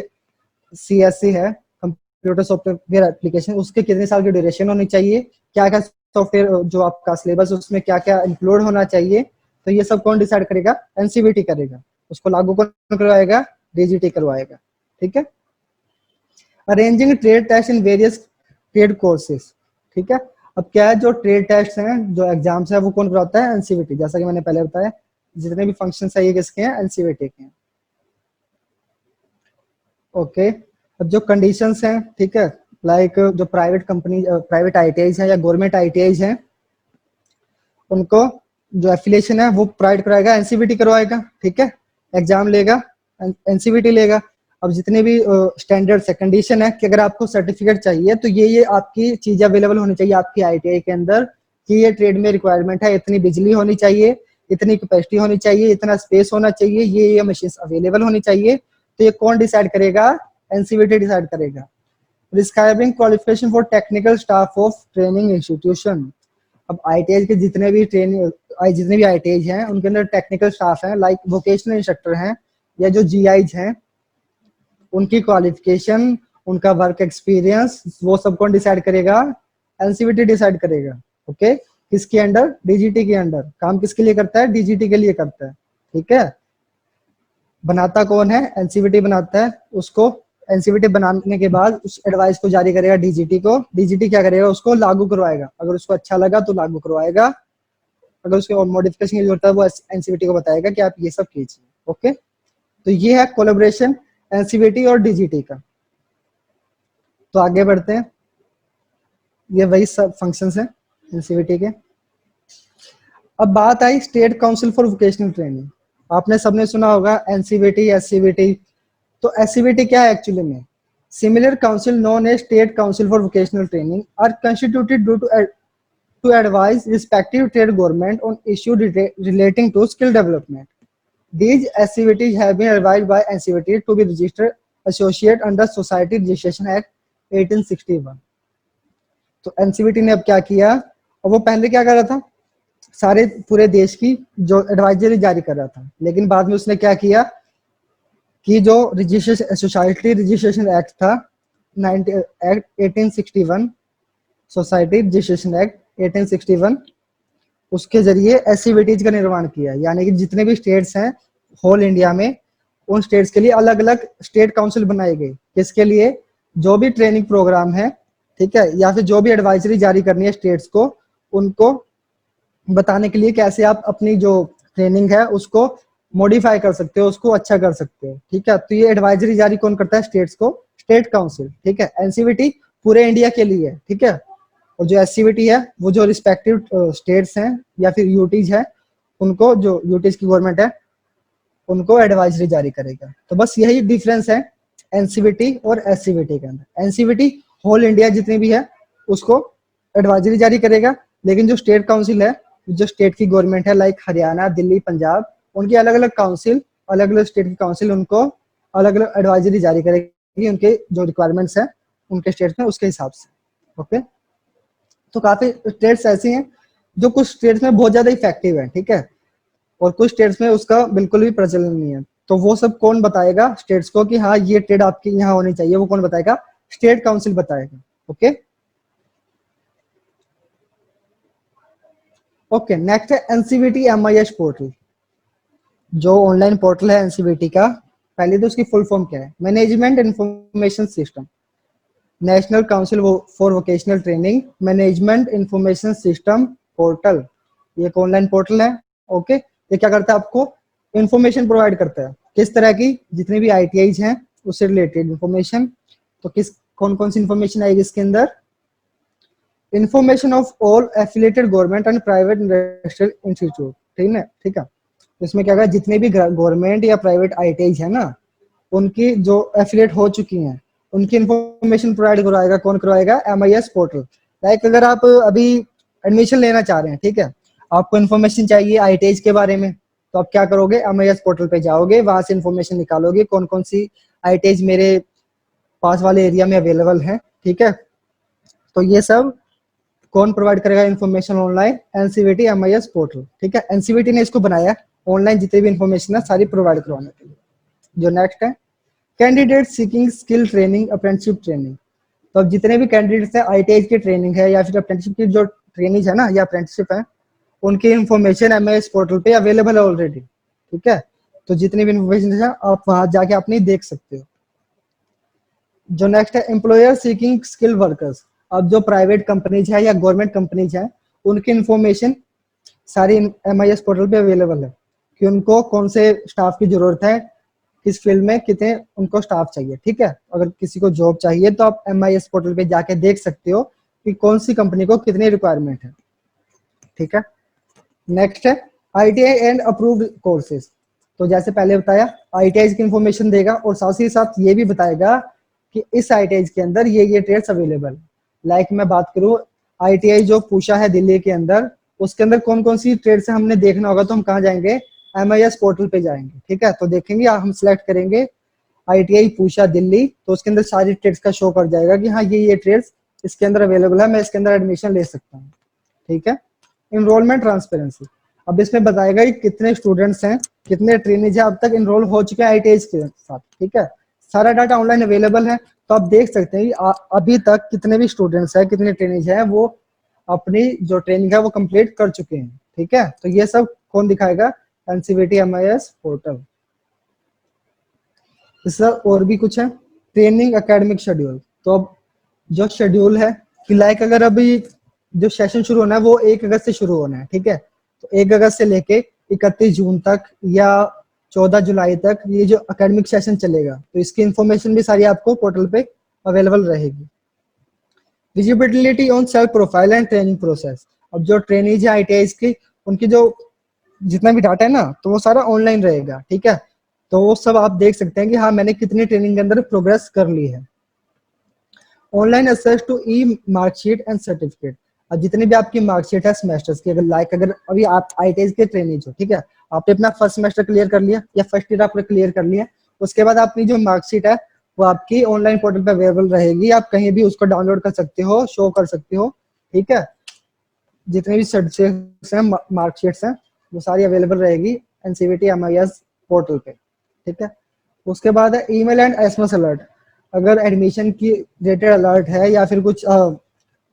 सीएससी है, कंप्यूटर सॉफ्टवेयर एप्लीकेशन, उसके कितने साल की ड्यूरेशन होनी चाहिए? क्या क्या सॉफ्टवेयर जो आपका सिलेबस उसमें क्या क्या इंक्लूड होना चाहिए? तो ये सब कौन डिसाइड करेगा? एनसीवीटी करेगा। उसको लागू कौन करवाएगा? डीजीटी करवाएगा, ठीक है। Arranging trade test in various trade courses, ठीक है। अब क्या है, जो ट्रेड टेस्ट हैं, जो एग्जाम्स है, वो कौन करवाता है? एनसीवीटी। जैसा कि मैंने पहले बताया, जितने भी फंक्शन है ये किसके हैं? एनसीवीटी के हैं। ओके, अब जो कंडीशंस हैं, ठीक है, लाइक जो प्राइवेट कंपनी, प्राइवेट आईटीआईज हैं या गवर्नमेंट आईटीआईज हैं, उनको जो एफिलिएशन है वो प्रोवाइड कराएगा, एनसीवीटी करवाएगा, ठीक है। एग्जाम लेगा, एनसीवीटी लेगा। अब जितने भी स्टैंडर्ड्स है, कंडीशन है कि अगर आपको सर्टिफिकेट चाहिए तो ये आपकी चीजें अवेलेबल होनी चाहिए आपकी आईटीआई के अंदर, कि ये ट्रेड में रिक्वायरमेंट है, इतनी बिजली होनी चाहिए, इतनी कैपेसिटी होनी चाहिए, इतना स्पेस होना चाहिए, ये मशीन अवेलेबल होनी चाहिए। तो ये कौन डिसाइड करेगा? एनसीवीटी डिसाइड करेगा। Prescribing qualification for technical staff of training institution. अब आईटीआई के जितने भी आईटीआई हैं उनके अंदर टेक्निकल स्टाफ हैं, लाइक वोकेशनल इंस्ट्रक्टर हैं या जो जीआईज हैं, उनकी क्वालिफिकेशन, उनका वर्क एक्सपीरियंस, वो सब कौन डिसाइड करेगा? एनसीवीटी डिसाइड करेगा। ओके, किसके अंडर? डीजीटी के अंडर। काम किसके लिए करता है? डीजीटी के लिए करता है, ठीक है। बनाता कौन है? एनसीवीटी बनाता है। उसको एनसीवीटी बनाने के बाद उस एडवाइस को जारी करेगा डीजीटी को। डीजीटी क्या करेगा? उसको लागू करवाएगा। अगर उसको अच्छा लगा तो लागू करवाएगा, अगर उसके और मॉडिफिकेशन की जरूरत है वो एनसीवीटी को बताएगा कि आप ये सब कीजिए। ओके, तो ये है कोलैबोरेशन एनसीवीटी और डीजीटी का। तो आगे बढ़ते हैं, ये वही सब फंक्शंस हैं एनसीवीटी के। अब बात आई state council for vocational training. आपने सबने सुना होगा एनसीवीटी, एससीवीटी। तो एससीवीटी क्या है एक्चुअली में? Similar council known as state council for vocational training are constituted due to advice respective trade government on issue relating to skill development. These activities have been advised by NCVT to be registered associate under Society Registration Act 1861. तो एनसीवीटी ने अब क्या किया, और वो पहले क्या कर रहा था, सारे पूरे देश की जो एडवाइजरी जारी कर रहा था, लेकिन बाद में उसने क्या किया कि जो रजिस्ट्रेशन सोसाइटी रजिस्ट्रेशन एक्ट था 1861, सोसाइटी रजिस्ट्रेशन एक्ट 1861, उसके जरिए एससीवीटीज का निर्माण किया, यानी कि जितने भी स्टेट्स हैं होल इंडिया में, उन स्टेट्स के लिए अलग अलग स्टेट काउंसिल बनाई गई, किसके लिए, जो भी ट्रेनिंग प्रोग्राम है, ठीक है, या फिर जो भी एडवाइजरी जारी करनी है स्टेट्स को, उनको बताने के लिए कैसे आप अपनी जो ट्रेनिंग है उसको मॉडिफाई कर सकते हो, उसको अच्छा कर सकते हो, ठीक है। तो ये एडवाइजरी जारी कौन करता है, स्टेट्स को, स्टेट काउंसिल, ठीक है। एनसीवीटी पूरे इंडिया के लिए है, ठीक है, और जो एससीवीटी है वो जो रिस्पेक्टिव स्टेट्स हैं या फिर यूटीज है, उनको, जो यूटीज की गवर्नमेंट है, उनको एडवाइजरी जारी करेगा। तो बस यही डिफरेंस है एनसीवीटी और एससीवीटी के अंदर। एनसीवीटी होल इंडिया जितनी भी है उसको एडवाइजरी जारी करेगा, लेकिन जो स्टेट काउंसिल है, जो स्टेट की गवर्नमेंट है लाइक हरियाणा, दिल्ली, पंजाब, उनकी अलग अलग काउंसिल, अलग अलग स्टेट की काउंसिल उनको अलग अलग एडवाइजरी जारी करेगी, उनके जो रिक्वायरमेंट्स हैं उनके स्टेट में उसके हिसाब से। ओके, तो काफी स्टेट्स ऐसी हैं जो कुछ स्टेट्स में बहुत ज्यादा इफेक्टिव है, ठीक है, और कुछ स्टेट्स में उसका बिल्कुल भी प्रचलन नहीं है। तो वो सब कौन बताएगा स्टेट्स को कि हाँ ये ट्रेड आपकी यहाँ होनी चाहिए, वो कौन बताएगा, स्टेट काउंसिल बताएगा। ओके ओके, नेक्स्ट है एनसीवीटी एमआईएस पोर्टल, जो ऑनलाइन पोर्टल है एनसीवीटी का। पहले तो उसकी फुल फॉर्म क्या है, management information system, national council for vocational training management information system portal, ये एक ऑनलाइन पोर्टल है। ओके, ये क्या करता है, आपको इंफॉर्मेशन प्रोवाइड करता है, किस तरह की, जितनी भी आईटीआईज हैं उससे रिलेटेड इंफॉर्मेशन। तो किस कौन कौन सी इंफॉर्मेशन आएगी इसके अंदर, information of all affiliated government and private industrial institute, ठीक है, ठीक है। इसमें क्या है, जितने भी गवर्नमेंट या प्राइवेट आईटीआईज है ना, उनकी जो एफिलिएट हो चुकी हैं उनकी इंफॉर्मेशन प्रोवाइड करवाएगा, कौन करवाएगा, एमआईएस पोर्टल। लाइक अगर आप अभी एडमिशन लेना चाह रहे हैं, ठीक है, आपको इन्फॉर्मेशन चाहिए आईटीआईज के बारे में, तो आप क्या करोगे, एमआईएस पोर्टल पे जाओगे, वहां से इन्फॉर्मेशन निकालोगे कौन कौन सी आईटीआईज मेरे पास वाले एरिया में अवेलेबल है, ठीक है। तो ये सब कौन प्रोवाइड करेगा information online, NCVT MIS portal, ठीक है। एनसीवीटी ने इसको बनाया ऑनलाइन जितनी भी इन्फॉर्मेशन है सारी प्रोवाइड करवाने के लिए। जो नेक्स्ट है, candidate seeking skill training apprenticeship training, तो अब जितने भी कैंडिडेट्स हैं आईटीआई की ट्रेनिंग है या फिर अप्रेंटिसशिप की जो ट्रेनिंग है ना या अप्रेंटिसशिप है, उनकी इन्फॉर्मेशन एमआईएस पोर्टल पे अवेलेबल है ऑलरेडी, ठीक है। तो जितनी भी इन्फॉर्मेशन है आप वहां जाके अपनी देख सकते हो। जो नेक्स्ट है, एम्प्लॉयर सीकिंग स्किल वर्कर्स, अब जो प्राइवेट कंपनीज है या गवर्नमेंट कंपनीज है उनकी इन्फॉर्मेशन सारी एमआईएस पोर्टल पे अवेलेबल है कि उनको कौन से स्टाफ की जरूरत है, किस फील्ड में कितने उनको स्टाफ चाहिए, ठीक है। अगर किसी को जॉब चाहिए तो आप एमआईएस पोर्टल पे जाके देख सकते हो कि कौन सी कंपनी को कितनी रिक्वायरमेंट है, ठीक है। नेक्स्ट है आईटीआई एंड अप्रूव्ड कोर्सेज, तो जैसे पहले बताया आईटीआई की इंफॉर्मेशन देगा और साथ ही साथ ये भी बताएगा कि इस आईटीआई के अंदर ये ट्रेड्स अवेलेबल। लाइक मैं बात करूँ आईटीआई जो पूछा है दिल्ली के अंदर, उसके अंदर कौन कौन सी ट्रेड्स है हमने देखना होगा, तो हम कहाँ जाएंगे, एमआईएस पोर्टल पे जाएंगे, ठीक है। तो देखेंगे, हम सिलेक्ट करेंगे आईटीआई पूछा दिल्ली, तो उसके अंदर सारी ट्रेड्स का शो कर जाएगा कि हाँ ये ट्रेड्स इसके अंदर अवेलेबल है, मैं इसके अंदर एडमिशन ले सकता हूँ, ठीक है। इनरोलमेंट ट्रांसपेरेंसी, अब इसमें बताएगा कि कितने स्टूडेंट्स हैं, कितने ट्रेनीज है अब तक इनरोल हो चुके हैं आईटीआई के साथ, ठीक है। सारा डाटा ऑनलाइन अवेलेबल है, तो आप देख सकते हैं कि अभी तक कितने भी स्टूडेंट्स हैं, कितने ट्रेनीज हैं, वो अपनी जो ट्रेनिंग है वो कंप्लीट कर चुके हैं, ठीक है। तो ये सब कौन दिखाएगा, एनसीवीटी एमआईएस पोर्टल। इससे और भी कुछ है, ट्रेनिंग एकेडमिक शेड्यूल, तो अब जो शेड्यूल है कि लाइक अगर अभी जो सेशन शुरू होना है वो 1 अगस्त से शुरू होना है, ठीक है। तो 1 अगस्त से लेके 31 जून तक या 14 जुलाई तक ये जो एकेडमिक सेशन चलेगा, तो इसकी इंफॉर्मेशन भी सारी आपको पोर्टल पे अवेलेबल रहेगी। Visibility on self profile and training process, अब जो ट्रेनीज है आईटीआई की उनकी जो जितना भी डाटा है ना, तो वो सारा ऑनलाइन रहेगा, ठीक है। तो वो सब आप देख सकते हैं कि हाँ मैंने कितनी ट्रेनिंग के अंदर प्रोग्रेस कर ली है। Online access to e marksheet and certificate, अब जितनी भी आपकी मार्कशीट है सेमेस्टर्स की, अगर अगर अभी आप आईटीआई के ट्रेनिंग हो, ठीक है, आपने अपना फर्स्ट सेमेस्टर क्लियर कर लिया या फर्स्ट ईयर आपने क्लियर कर लिया, उसके बाद अपनी जो मार्कशीट है वो आपकी ऑनलाइन पोर्टल पे अवेलेबल रहेगी, आप कहीं भी उसको डाउनलोड कर सकते हो, शो कर सकते हो, ठीक है। जितने भी सर्टिफिकेट्स हैं, मार्कशीट्स हैं, वो सारी अवेलेबल रहेगी एनसीवीटी एमआईएस पोर्टल पे, ठीक है। उसके बाद है ईमेल एंड एसएमएस अलर्ट। अगर एडमिशन की रिलेटेड अलर्ट है या फिर कुछ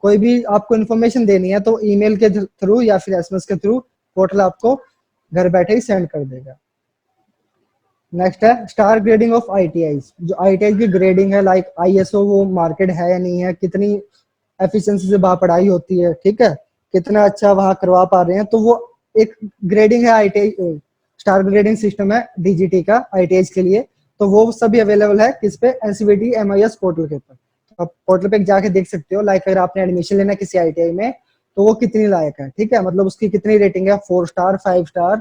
कोई भी आपको इन्फॉर्मेशन देनी है तो ईमेल के थ्रू या फिर एसएमएस के थ्रू पोर्टल आपको घर बैठे ही सेंड कर देगा। नेक्स्ट है स्टार ग्रेडिंग ऑफ आईटीआईज। जो आईटीआई की ग्रेडिंग है, लाइक आईएसओ वो मार्केट है या नहीं है, कितनी एफिशिएंसी से वहाँ पढ़ाई होती है, ठीक है, कितना अच्छा वहाँ करवा पा रहे हैं, तो वो एक ग्रेडिंग है आईटीआई, स्टार ग्रेडिंग सिस्टम है डीजीटी का आईटीआई के लिए। तो वो सभी अवेलेबल है किस पे, एनसीवीटी एमआईएस पोर्टल के ऊपर। आप पोर्टल पे जाके देख सकते हो, लाइक अगर आपने एडमिशन लेना है किसी आईटीआई में तो वो कितनी लायक है, ठीक है, मतलब उसकी कितनी रेटिंग है, 4 स्टार 5 स्टार,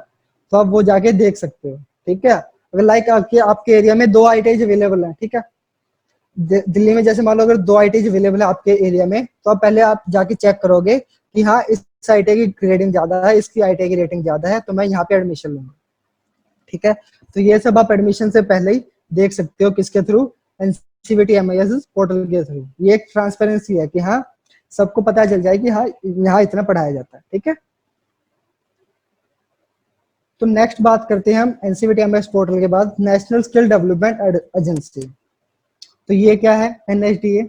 तो आप वो जाके देख सकते हो, ठीक है। अगर लाइक आपके एरिया में 2 आईटीआई अवेलेबल है, ठीक है, दिल्ली में जैसे मान लो अगर 2 आईटीआई अवेलेबल है आपके एरिया में, तो आप पहले आप जाके चेक करोगे कि हाँ इस आईटीआई की रेटिंग ज्यादा है, इसकी आईटीआई की रेटिंग ज्यादा है, तो मैं यहाँ पे एडमिशन लूंगा, ठीक है। तो ये सब आप एडमिशन से पहले ही देख सकते हो, किसके थ्रू, एनसीवीटी एमआईएस पोर्टल के थ्रू। ये एक ट्रांसपेरेंसी है कि हाँ सबको पता चल जाए कि हाँ यहाँ इतना पढ़ाया जाता है, ठीक है। तो नेक्स्ट बात करते हैं हम एनसीवीटी एमआईएस पोर्टल के बाद नेशनल स्किल डेवलपमेंट एजेंसी। तो ये क्या है, एनएसडीए।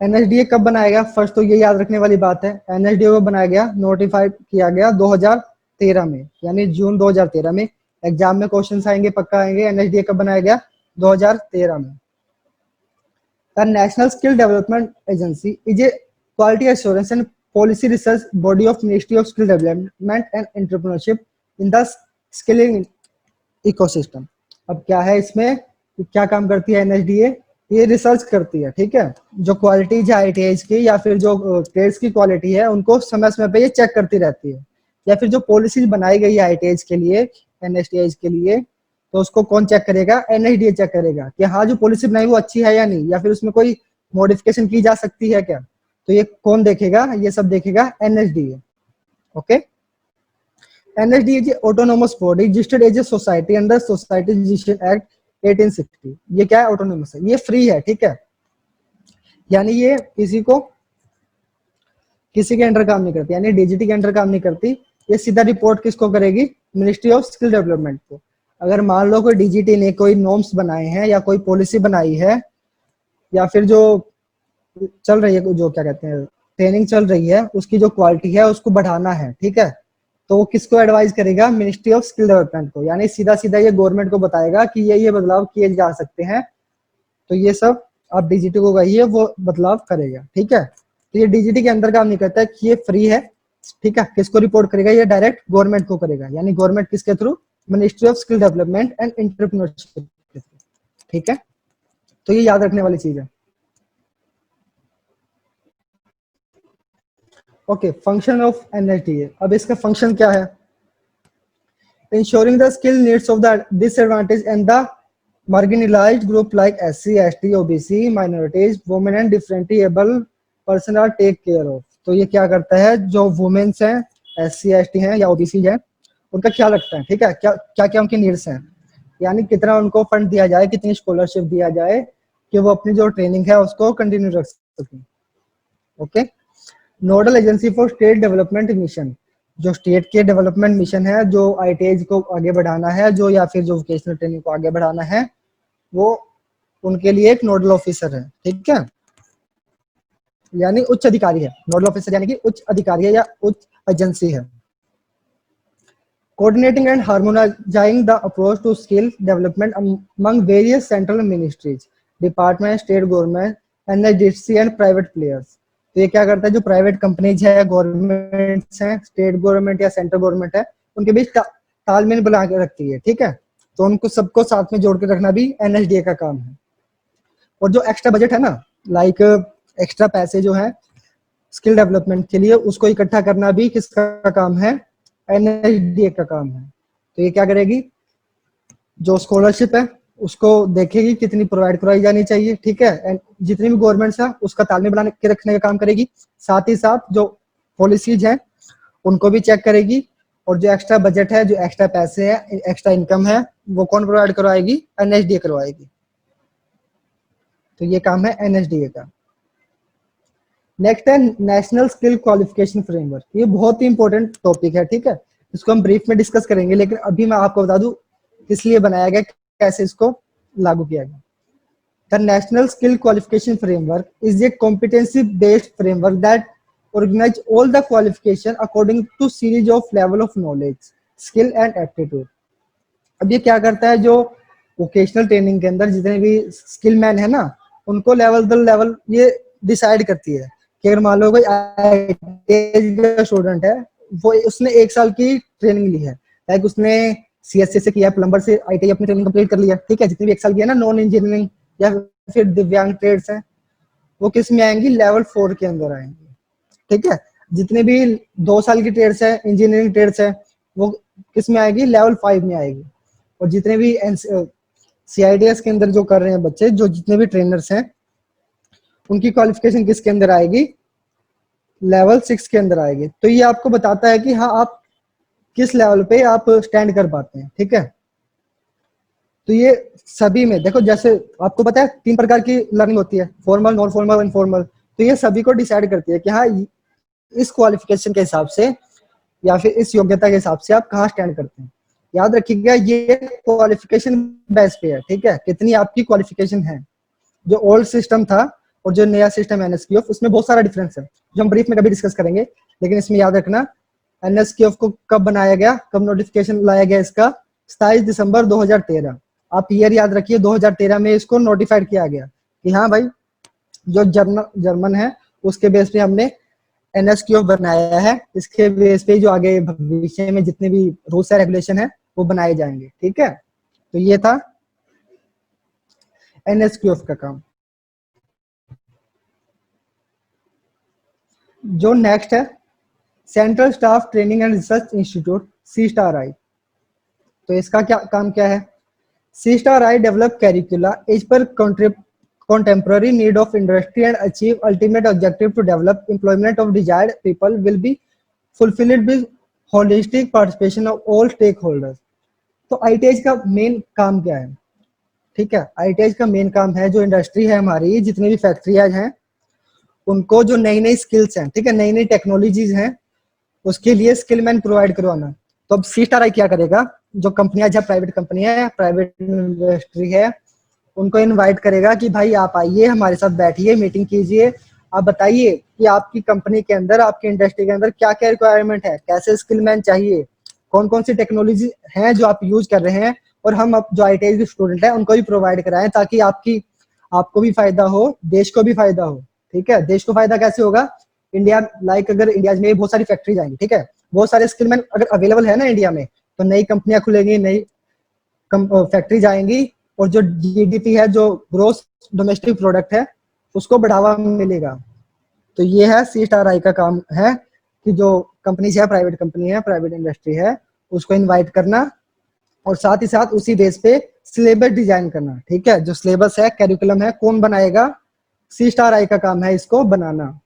एनएसडीए कब बनाया गया, फर्स्ट तो ये याद रखने वाली बात है, एनएसडीए को बनाया गया, नोटिफाइड किया गया 2013 में, यानी जून 2013 में। एग्जाम में क्वेश्चंस आएंगे, पक्का आएंगे। एनएसडीए कब बनाया गया, 2013 में। The National Skill Development Agency is a quality assurance and policy research body of Ministry of Skill Development and Entrepreneurship in the skilling ecosystem। अब क्या है इसमें, क्या काम करती है एनएसडीए, ये रिसर्च करती है, ठीक है, जो क्वालिटी है आईटीआईज की या फिर जो ट्रेड्स की क्वालिटी है उनको समय समय पे ये चेक करती रहती है, या फिर जो पॉलिसीज बनाई गई है आईटीआईज के लिए, एनएसडीआईज के लिए, तो उसको कौन चेक करेगा, एनएसडीए चेक करेगा कि हाँ जो पॉलिसी बनाई वो अच्छी है या नहीं, या फिर उसमें कोई मॉडिफिकेशन की जा सकती है क्या, तो ये कौन देखेगा, ये सब देखेगा NSDA, okay. NSDA is autonomous body registered as a society under society registration act 1860। ये क्या है, ऑटोनोमस है, ये फ्री है, ठीक है, यानी ये किसी के अंडर काम नहीं करती, यानी डीजीटी के अंडर काम नहीं करती। ये सीधा रिपोर्ट किसको करेगी, मिनिस्ट्री ऑफ स्किल डेवलपमेंट को। अगर मान लो कोई डीजीटी ने कोई नॉर्म्स बनाए हैं या कोई पॉलिसी बनाई है, या फिर जो चल रही है, जो क्या कहते हैं ट्रेनिंग चल रही है, उसकी जो क्वालिटी है उसको बढ़ाना है, ठीक है, तो वो किसको एडवाइस करेगा, मिनिस्ट्री ऑफ स्किल डेवलपमेंट को। यानी सीधा सीधा ये गवर्नमेंट को बताएगा कि ये बदलाव किए जा सकते हैं, तो ये सब आप डीजीटी को कहिए, वो बदलाव करेगा, ठीक है। तो ये डीजीटी के अंदर काम नहीं करता है कि ये फ्री है, ठीक है, किसको रिपोर्ट करेगा, ये डायरेक्ट गवर्नमेंट को करेगा, यानी गवर्नमेंट किसके through, ministry of skill development and entrepreneurship के थ्रू, ठीक है। तो ये याद रखने वाली चीज है, ओके। फंक्शन ऑफ एनएसडीए, अब इसका फंक्शन क्या है, ensuring the skill needs of the disadvantaged and the marginalized group like SC, ST, OBC, minorities, women and differently able person are take care of। तो ये क्या करता है, जो वुमेन्स हैं, SC, ST हैं या OBC हैं, उनका ख्याल रखता है, ठीक है, क्या क्या क्या उनकी नीड्स हैं, यानी कितना उनको फंड दिया जाए, कितनी स्कॉलरशिप दिया जाए कि वो अपनी जो ट्रेनिंग है उसको कंटिन्यू रख सकें, okay. Nodal agency for state development mission, जो स्टेट के डेवलपमेंट मिशन है, जो आईटीआई को आगे बढ़ाना है, जो या फिर जो वोकेशनल ट्रेनिंग को आगे बढ़ाना है, वो उनके लिए एक नोडल ऑफिसर है, ठीक है, यानी उच्च अधिकारी है। नोडल ऑफिसर यानी कि उच्च अधिकारी है या उच्च एजेंसी है। Coordinating and harmonising the approach to skill development among various central ministries, department, state government, NHDC and private players. तो ये क्या करता है, जो प्राइवेट कंपनीज है, गवर्नमेंट है, स्टेट गवर्नमेंट या सेंट्रल गवर्नमेंट है, उनके बीच तालमेल बना के रखती है, ठीक है, तो उनको सबको साथ में जोड़ के रखना भी एनएचडीए का काम है। और जो एक्स्ट्रा बजट है ना, लाइक एक्स्ट्रा पैसे जो है स्किल डेवलपमेंट के लिए, उसको इकट्ठा करना भी किसका काम है, एनएचडीए का काम है। तो ये क्या करेगी, जो स्कॉलरशिप है उसको देखेगी कितनी प्रोवाइड करवाई जानी चाहिए, ठीक है, एंड जितनी भी गवर्नमेंट है उसका तालमेल बना के रखने का काम करेगी। साथ ही साथ जो पॉलिसीज हैं उनको भी चेक करेगी, और जो एक्स्ट्रा बजट है, जो एक्स्ट्रा पैसे हैं, एक्स्ट्रा इनकम है, वो कौन प्रोवाइड करवाएगी? एनएसडीए करवाएगी। तो ये काम है एनएसडीए का। नेक्स्ट है नेशनल स्किल क्वालिफिकेशन फ्रेमवर्क। ये बहुत ही इंपॉर्टेंट टॉपिक है, ठीक है। इसको हम ब्रीफ में डिस्कस करेंगे, लेकिन अभी मैं आपको बता दूं किस लिए बनाया गया, कैसे इसको लागू किया गया। The National Skill Qualification Framework is a competency-based framework that organizes all the qualification according to series of level of knowledge, skill and aptitude. अब ये क्या करता है, जो वोकेशनल ट्रेनिंग के अंदर जितने भी स्किल मैन है ना, उनको लेवल दर लेवल ये डिसाइड करती है कि अगर मान लो कोई आईटीआई का स्टूडेंट है, वो उसने 1 साल की ट्रेनिंग ली है, लाइक उसने सीएससी से किया, प्लम्बर से आईटीआई अपनी ट्रेनिंग कंप्लीट कर लिया, ठीक है। जितनी भी 1 साल की है ना नॉन इंजीनियरिंग या फिर दिव्यांग ट्रेड्स हैं, वो किस में आएंगी? लेवल 4 के अंदर आएंगी, ठीक है। जितने भी 2 साल की ट्रेड्स है, इंजीनियरिंग ट्रेड्स है, वो किस में आएगी? लेवल 5 में आएगी। और जितने भी सीआईडीएस के अंदर जो कर रहे हैं बच्चे, जो जितने भी ट्रेनर्स हैं, उनकी क्वालिफिकेशन किसके अंदर आएगी? लेवल 6 के अंदर आएगी। तो ये आपको बताता है कि हाँ आप किस लेवल पे आप स्टैंड कर पाते हैं, ठीक है। तो ये सभी में देखो, जैसे आपको पता है 3 प्रकार की लर्निंग होती है, फॉर्मल, नॉन फॉर्मल, इनफॉर्मल। तो ये सभी को डिसाइड करती है कि हाँ इस क्वालिफिकेशन के हिसाब से या फिर इस योग्यता के हिसाब से आप कहाँ स्टैंड करते हैं। याद रखिएगा ये क्वालिफिकेशन बेस पे है, ठीक है, कितनी आपकी क्वालिफिकेशन है। जो ओल्ड सिस्टम था और जो नया सिस्टम एनएसक्यूएफ, उसमें बहुत सारा डिफरेंस है जो हम ब्रीफ में कभी डिस्कस करेंगे। लेकिन इसमें याद रखना एनएसक्यूएफ को कब बनाया गया, कब नोटिफिकेशन लाया गया इसका? 27 दिसंबर 2013। आप ईयर याद रखिए, 2013 में इसको नोटिफाइड किया गया कि हाँ भाई जो जर्मन है उसके बेस पे हमने एनएसक्यूएफ बनाया है, इसके बेस पे जो आगे भविष्य में जितने भी रूल्स है, रेगुलेशन है, वो बनाए जाएंगे, ठीक है। तो ये था एनएसक्यूएफ का काम। जो नेक्स्ट है central staff training and research institute, CSTAR-I। तो इसका क्या काम क्या है? CSTAR-I develop curricula as per contemporary need of industry and achieve ultimate objective to develop employment of desired people will be fulfilled with holistic participation of all stakeholders। तो आईटीआई का मेन काम क्या है? ठीक है, आईटीआई का मेन काम है जो इंडस्ट्री है हमारी, जितनी भी फैक्ट्रियाज हैं, उनको जो नई नई स्किल्स हैं, ठीक है, नई नई टेक्नोलॉजीज हैं, उसके लिए स्किल मैन प्रोवाइड करवाना। तो अब CSTAR-I क्या करेगा? जो कंपनियां, जब प्राइवेट कंपनी है, प्राइवेट इंडस्ट्री है, उनको इनवाइट करेगा कि भाई आप आइए हमारे साथ बैठिए, मीटिंग कीजिए, आप बताइए कि आपकी कंपनी के अंदर, आपकी इंडस्ट्री के अंदर क्या क्या रिक्वायरमेंट है, कैसे स्किल मैन चाहिए, कौन कौन सी टेक्नोलॉजी है जो आप यूज कर रहे हैं, और हम अब जो आईटीआई के स्टूडेंट है उनको भी प्रोवाइड कराएं, ताकि आपको भी फायदा हो, देश को भी फायदा हो, ठीक है। देश को फायदा कैसे होगा? इंडिया, लाइक अगर इंडिया में बहुत सारी फैक्ट्रीज आएंगी, ठीक है, बहुत सारे स्किल मैन अगर अवेलेबल है ना इंडिया में, तो नई कंपनियां खुलेंगी, नई फैक्ट्रीज आएंगी, और जो जीडीपी है, जो ग्रोस डोमेस्टिक प्रोडक्ट है, उसको बढ़ावा मिलेगा। तो ये है CSTAR-I का काम है कि जो कंपनीज है, प्राइवेट कंपनी है, प्राइवेट इंडस्ट्री है, उसको इनवाइट करना, और साथ ही साथ उसी बेस पे सिलेबस डिजाइन करना, ठीक है। जो सिलेबस है, कैरिकुलम है, कौन बनाएगा? CSTAR-I का काम है इसको बनाना।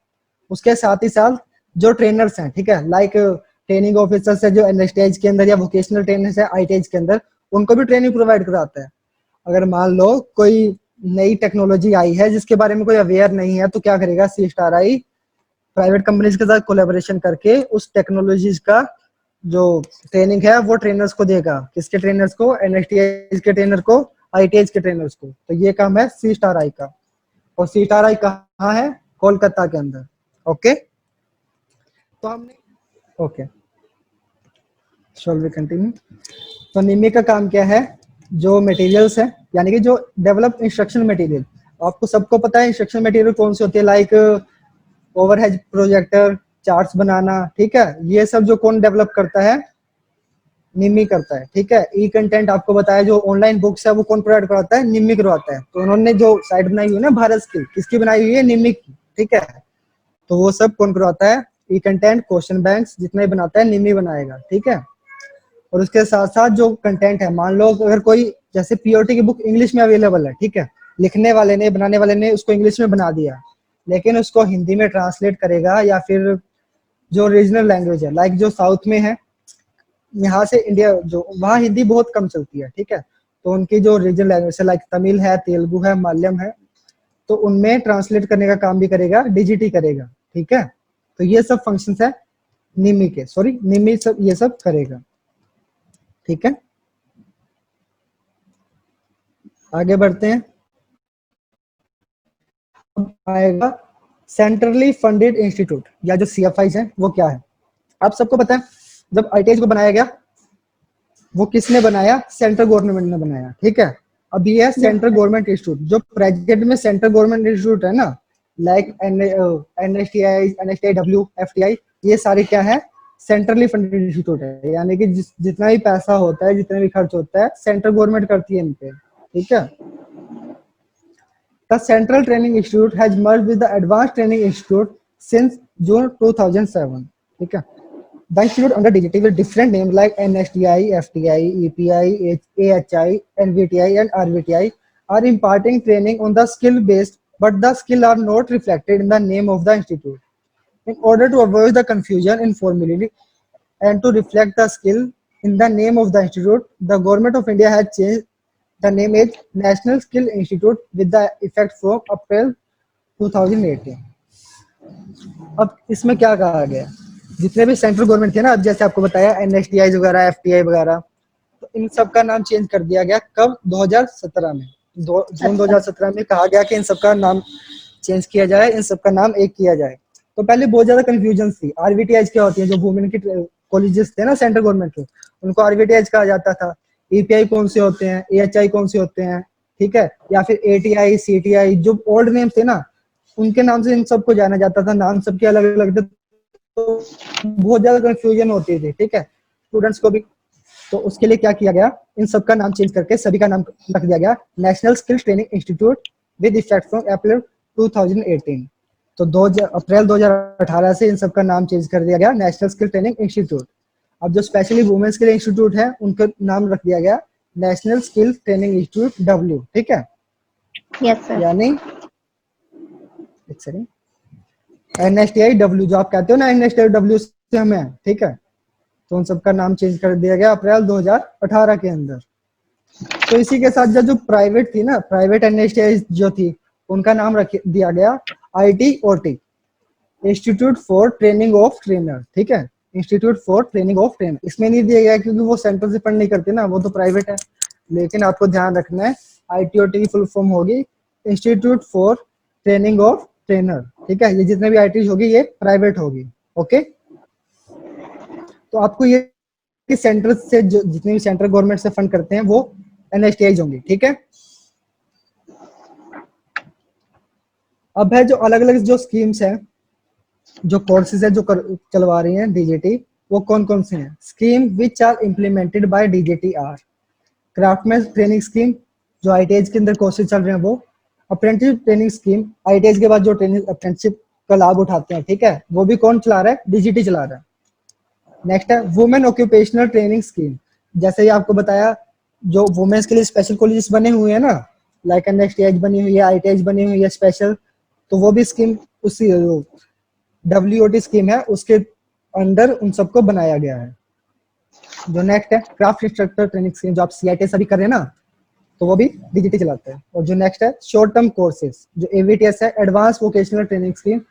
उसके साथ ही साथ जो ट्रेनर्स हैं, ठीक है, लाइक ट्रेनिंग ऑफिसर्स है जो एनएसटीआई के अंदर, या वोकेशनल ट्रेनर्स है आईटीआई के अंदर, उनको भी ट्रेनिंग प्रोवाइड कराता है। अगर मान लो कोई नई टेक्नोलॉजी आई है जिसके बारे में कोई अवेयर नहीं है, तो क्या करेगा CSTAR-I? प्राइवेट कंपनीज के साथ कोलैबोरेशन करके उस टेक्नोलॉजीज का जो ट्रेनिंग है वो ट्रेनर्स को देगा। किसके ट्रेनर्स को? एनएसटीआई के ट्रेनर को, आईटीआई के ट्रेनर्स को। तो ये काम है CSTAR-I का। और CSTAR-I कहाँ है? कोलकाता के अंदर। ओके, तो हमने ओके, शॉल वी कंटिन्यू। तो निमी का काम क्या है? जो मटेरियल्स है, यानी कि जो डेवलप इंस्ट्रक्शन मटेरियल, आपको सबको पता है इंस्ट्रक्शन मटेरियल कौन से होते हैं, लाइक ओवरहेड प्रोजेक्टर, चार्ट्स बनाना, ठीक है, ये सब जो कौन डेवलप करता है? निम्मी करता है, ठीक है। ई कंटेंट आपको बताया, जो ऑनलाइन बुक्स है वो कौन प्रोवाइड करवाता है? निम्मी करवाता है। तो उन्होंने जो साइट बनाई हुई है ना भारत की, किसकी बनाई हुई है? निम्मी की, ठीक है। तो वो सब कौन करवाता है? ई कंटेंट, क्वेश्चन बैंक्स, जितना ही बनाता है निम्मी बनाएगा, ठीक है। और उसके साथ साथ जो कंटेंट है, मान लो अगर कोई, जैसे पीओटी की बुक इंग्लिश में अवेलेबल है, ठीक है, लिखने वाले ने, बनाने वाले ने उसको इंग्लिश में बना दिया, लेकिन उसको हिंदी में ट्रांसलेट करेगा, या फिर जो रीजनल लैंग्वेज है, लाइक जो साउथ में है, यहाँ से इंडिया जो वहाँ हिंदी बहुत कम चलती है, ठीक है, तो उनकी जो रीजनल लैंग्वेज है लाइक तमिल है, तेलुगु है, मलयालम है, तो उनमें ट्रांसलेट करने का काम भी करेगा डीजीटी करेगा, ठीक है। तो ये सब फंक्शंस है निमी के, सॉरी निमी सब ये सब करेगा, ठीक है। आगे बढ़ते हैं। आएगा सेंट्रली फंडेड इंस्टीट्यूट या जो सीएफआईज है वो क्या है। आप सबको पता है जब आईटीआई को बनाया गया वो किसने बनाया, सेंट्रल गवर्नमेंट ने बनाया, ठीक है। अब ये है सेंट्रल गवर्नमेंट इंस्टीट्यूट, जो प्रेजेंट में सेंट्रल गवर्नमेंट इंस्टीट्यूट है ना, लाइक एनएसटीआई, एनएसटीआईडब्ल्यू, एफटीआई, ये सारे क्या है, सेंट्रली फंडेड इंस्टीट्यूट है, यानी कि जितना भी पैसा होता है, जितना भी खर्च होता है, सेंट्रल गवर्नमेंट करती है इन पे, ठीक है। The Central Training Institute has merged with the Advanced Training Institute since June 2007. ठीक है। The institute under DGT with different names like NSTI, FTI, EPI, AHI, NVTI, and RVTI are imparting training on the skill based, but the skill are not reflected in the name of the institute. In order to avoid the confusion in formally and to reflect the skill in the name of the institute, the Government of India has changed the name is National Skill Institute with the effect from April 2018. अब इसमें क्या कहा गया, जितने भी सेंट्रल गवर्नमेंट थे ना, अब जैसे आपको बताया एनएसटीआई वगैरह, एफटीआई वगैरह, तो इन सब का नाम चेंज कर दिया गया कब, 2017 में, जून 2017 में कहा गया कि इन सब का नाम चेंज किया जाए, इन सब का नाम एक किया जाए। तो पहले बहुत ज्यादा कंफ्यूजन थी। आरबीटीआई क्या होती है, जो वुमेन की कॉलेजेस थे ना सेंट्रल गवर्नमेंट के, उनको आरबीटीआई कहा जाता था। ईपीआई कौन से होते हैं, एएचआई कौन से होते हैं, ठीक है, या फिर एटीआई, सीटीआई, जो ओल्ड नेम थे ना, उनके नाम से इन सबको जाना जाता था। नाम सबके अलग अलग थे, तो बहुत ज्यादा कंफ्यूजन होती थी, ठीक है, स्टूडेंट्स को भी। तो उसके लिए क्या किया गया, इन सब का नाम चेंज करके सभी का नाम रख दिया गया national skill training institute with effect from April 2018। तो 2 अप्रैल 2018 से इन सब का नाम चेंज कर दिया गया नेशनल स्किल ट्रेनिंग इंस्टीट्यूट। अब जो स्पेशली वुमेन्स के लिए इंस्टीट्यूट है, उनका नाम रख दिया गया national skill training institute W, ठीक है। Yes sir. यानी एक सेकंड, एनएसटीआई डब्ल्यू जो आप कहते हो ना, एनएसटीआई डब्ल्यू से हमें, ठीक है, तो उन सबका नाम चेंज कर दिया गया अप्रैल 2018 के अंदर। तो इसी के साथ जो प्राइवेट थी ना, प्राइवेट एनएसटीआई जो थी, उनका नाम रख दिया गया ITOT, institute for training of trainer, ठीक है, institute for training of trainer. इसमें नहीं दिया गया क्योंकि वो सेंटर से फंड नहीं करते ना, वो तो प्राइवेट है। लेकिन आपको ध्यान रखना है आईटीओटी की फुल फॉर्म होगी institute for training of trainer, ठीक है। ये जितने भी आईटी होगी ये प्राइवेट होगी, ओके। तो आपको ये कि सेंटर से जो जितने भी सेंट्रल गवर्नमेंट से फंड करते हैं वो एनएसटीआई होंगे, ठीक है। अब है जो अलग अलग जो स्कीम्स है, जो कोर्सेज है जो चलवा रही हैं डीजीटी, वो कौन कौन से हैं। Scheme which are implemented by DGT are craftsman training scheme, जो आईटीआई के अंदर कोर्सेज चल रहे हैं वो। अप्रेंटिस ट्रेनिंग स्कीम, आईटीआई के बाद जो ट्रेनिंग अप्रेंटिसशिप का लाभ उठाते हैं, ठीक है, वो भी कौन चला रहा है, डीजीटी चला रहा है। नेक्स्ट है वुमेन ऑक्यूपेशनल ट्रेनिंग स्कीम, जैसे ही आपको बताया जो वुमेन्स के लिए स्पेशल कॉलेजेस बने हुए हैं ना, लाइक एनएसटीआई बनी हुई है, आईटीआई बनी हुई है स्पेशल, तो वो भी स्कीम उसी डब्ल्यूओटी स्कीम है, उसके अंडर उन सबको बनाया गया है। जो नेक्स्ट है क्राफ्ट इंस्ट्रक्टर ट्रेनिंग स्कीम, जो आप सीआईटी सभी कर रहे हैं ना, तो वो भी डीजीटी चलाता है। और जो नेक्स्ट है शॉर्ट टर्म कोर्सेज, जो एवीटीएस है, एडवांस वोकेशनल ट्रेनिंग स्कीम,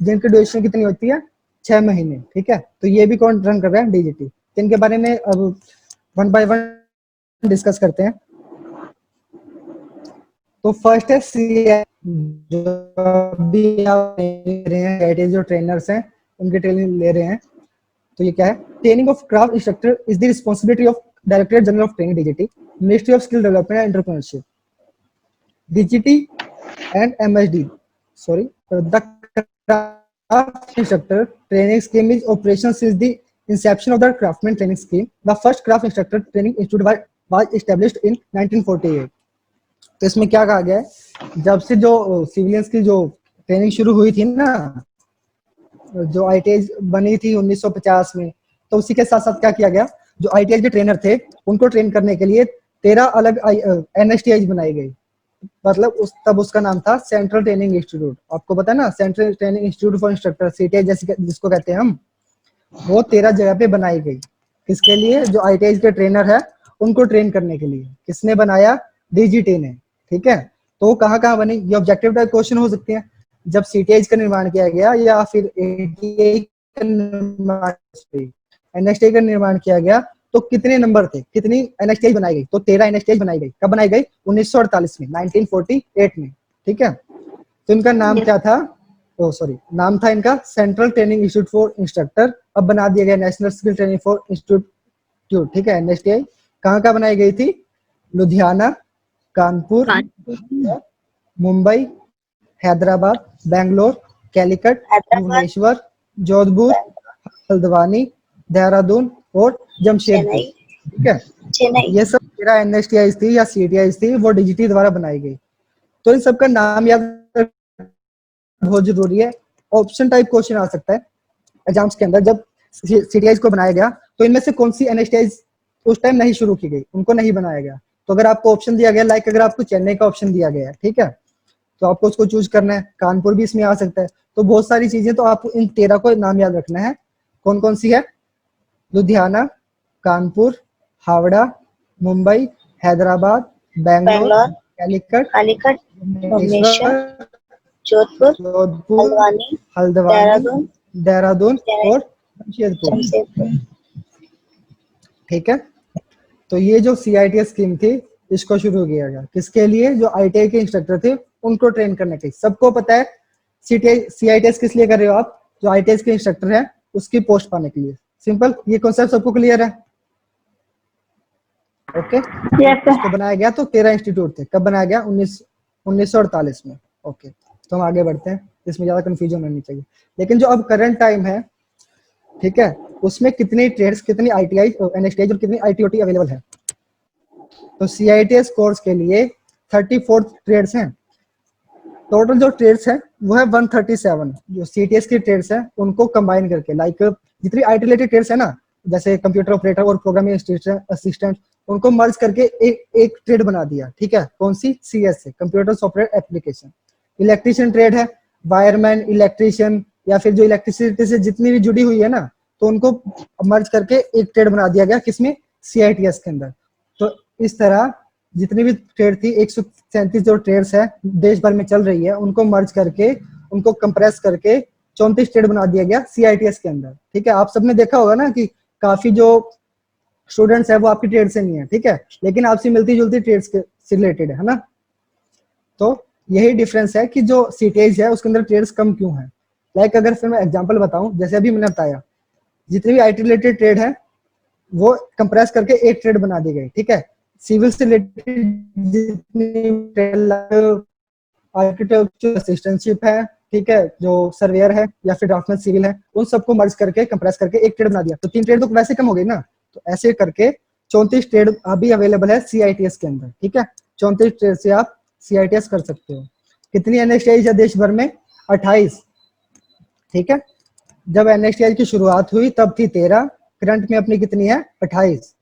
जिनकी ड्यूरेशन कितनी होती है, 6 महीने, ठीक है। तो ये भी कौन रन कर रहा है, डीजीटी। इनके बारे में अब वन बाय वन डिस्कस करते हैं। तो फर्स्ट है सीआई, जो भी आप ले रहे हैं, जो ट्रेनर्स हैं उनके ट्रेनिंग ले रहे हैं। तो ये क्या है, training of craft instructor is the responsibility of directorate general of training DGT, ministry of skill development and entrepreneurship, DGT and MSD, sorry, the craft instructor training scheme is operational since the inception of the craftsman training scheme. The first craft instructor training institute was established in 1948. तो इसमें क्या कहा गया है, जब से जो सिविलियंस की जो ट्रेनिंग शुरू हुई थी ना, जो आईटीआई बनी थी 1950 में, तो उसी के साथ साथ क्या किया गया, जो आईटीआई के ट्रेनर थे उनको ट्रेन करने के लिए 13 अलग एनएसटीआई बनाई गई। मतलब तब उसका नाम था सेंट्रल ट्रेनिंग इंस्टीट्यूट। आपको पता है ना, central training institute for instructor, CTI जैसे जिसको कहते हैं हम, वो 13 जगह पे बनाई गई। किसके लिए? जो ITI के ट्रेनर है उनको ट्रेन करने के लिए। किसने बनाया? DGT ने। ठीक है, तो वो कहाँ कहाँ बनी? ये ऑब्जेक्टिव टाइप क्वेश्चन हो सकते हैं। जब CTI का निर्माण किया गया या फिर ATI का निर्माण, NSTI का निर्माण किया गया, तो कितने नंबर थे, कितनी NSTI बनाई गई? तो 13 NSTI बनाई गई। कब बनाई गई? 1948 में, 1948 में। ठीक है, तो इनका नाम क्या था? ओ सॉरी, नाम था इनका central training institute for instructor, अब बना दिया गया national skill training for institute. ठीक है, NSTI कहाँ कहाँ बनाई गई थी? लुधियाना, कानपुर, मुंबई, हैदराबाद, बेंगलोर, कैलिकट, हैदराबाद, भुवनेश्वर, जोधपुर, हल्द्वानी, देहरादून और जमशेदपुर। चेन्नई, ठीक है, चेन्नई। ये सब 13 NSTI थी या CTI थी, वो DGT द्वारा बनाई गई। तो इन सबका नाम याद बहुत जरूरी है। ऑप्शन टाइप क्वेश्चन आ सकता है एग्जाम्स के अंदर। जब CTI को बनाया गया तो इनमें से कौन सी NSTI उस टाइम नहीं शुरू की गई, उनको नहीं बनाया गया। तो अगर आपको ऑप्शन दिया गया, लाइक अगर आपको चेन्नई का ऑप्शन दिया गया है, ठीक है, तो आपको उसको चूज करना है। कानपुर भी इसमें आ सकता है। तो बहुत सारी चीजें, तो आपको इन 13 को नाम याद रखना है। कौन कौन सी है? लुधियाना, कानपुर, हावड़ा, मुंबई, हैदराबाद, बेंगलोर, बैंगलोर, कैलिकट, कालीकट, भुवनेश्वर, भुवनेश्वर, जोधपुर, जोधपुर, हल्द्वानी, हल्द्वानी, देहरादून, देहरादून चेन्नई, और जमशेदपुर। जमशेदपुर। ठीक है, तो ये जो CITS स्कीम थी, इसको शुरू किया गया किसके लिए? जो ITI के इंस्ट्रक्टर थे उनको ट्रेन करने के लिए। सबको पता है CITS किस लिए कर रहे हो आप? जो ITI के इंस्ट्रक्टर है उसकी पोस्ट पाने के लिए। सिंपल, ये कॉन्सेप्ट सबको क्लियर है? ओके, इसको बनाया गया तो 13 इंस्टीट्यूट थे। कब बनाया गया? 1948 में। ओके, तो हम आगे बढ़ते हैं, इसमें ज्यादा कंफ्यूजन नहीं चाहिए। लेकिन जो अब करंट टाइम है, ठीक है, उसमें कितनी ट्रेड्स, कितनी ITI, NSTI और कितनी ITOT अवेलेबल है? तो CITS कोर्स के लिए 34 ट्रेड्स हैं। टोटल जो ट्रेड्स हैं वो है 137। जो CTS की ट्रेड्स हैं उनको कंबाइन करके, लाइक जितनी IT रिलेटेड ट्रेड्स है ना, जैसे कंप्यूटर ऑपरेटर और प्रोग्रामिंग असिस्टेंट, उनको मर्ज करके एक ट्रेड बना दिया। ठीक है, कौन सी? CS से, computer software application. Electrician trade है, वायरमैन, इलेक्ट्रीशियन, या फिर जो इलेक्ट्रिसिटी से जितनी भी जुड़ी हुई है ना, तो उनको मर्ज करके एक ट्रेड बना दिया गया। किसमें? CITS के अंदर। तो इस तरह जितनी भी ट्रेड थी, 137 जो ट्रेड्स है देश भर में चल रही है, उनको मर्ज करके, उनको कंप्रेस करके 34 ट्रेड बना दिया गया CITS के अंदर। ठीक है, आप सबने देखा होगा ना कि काफी जो स्टूडेंट्स है वो आपकी ट्रेड से नहीं है, ठीक है, लेकिन आपसे मिलती जुलती ट्रेड्स से रिलेटेड है ना। तो यही डिफरेंस है कि जो CTI है उसके अंदर ट्रेड्स कम क्यों है। लाइक अगर फिर मैं एग्जांपल बताऊं, जैसे अभी मैंने बताया, जितनी भी IT रिलेटेड ट्रेड है वो कंप्रेस करके एक ट्रेड बना दी गई। ठीक है, सिविल से रिलेटेड जितनी आर्किटेक्चर असिस्टेंटशिप है, ठीक है, जो सर्वेयर है या फिर ड्राफ्टमैन सिविल है, उन सबको मर्ज करके कंप्रेस करके एक ट्रेड बना दिया। तो 3 ट्रेड तो वैसे कम हो गई ना। तो ऐसे करके 34 ट्रेड अभी अवेलेबल है CITS के अंदर। ठीक है, 34 ट्रेड से आप CITS कर सकते हो। कितनी NSTI है देश भर में? 28। ठीक है, जब NSTI की शुरुआत हुई तब थी 13, करंट में अपनी कितनी है? 28।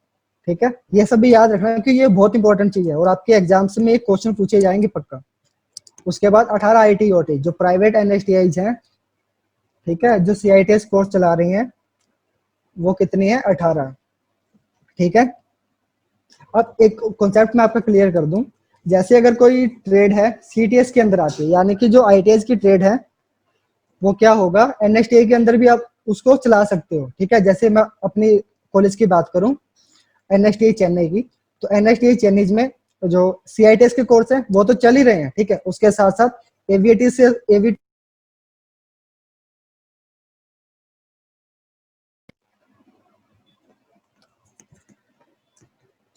ठीक है, ये सब भी याद रखना कि ये बहुत इंपॉर्टेंट चीज है और आपके एग्जाम्स में एक क्वेश्चन पूछे जाएंगे पक्का। उसके बाद 18 ITOT जो प्राइवेट NSTIs हैं, ठीक है, जो CITS कोर्स चला रही हैं, वो कितनी है? 18। ठीक है, अब एक कॉन्सेप्ट मैं आपका क्लियर कर दूं। जैसे अगर कोई ट्रेड है CTS के अंदर आती है, यानी कि जो ITIs की ट्रेड है वो क्या होगा, NSTI के अंदर भी आप उसको चला सकते हो। ठीक है, जैसे मैं अपनी कॉलेज की बात करूं, NSTI चेन्नई की, तो NSTI चेन्नई में जो CITS के कोर्स हैं वो तो चल ही रहे हैं। ठीक है, उसके साथ साथ AVT से AVT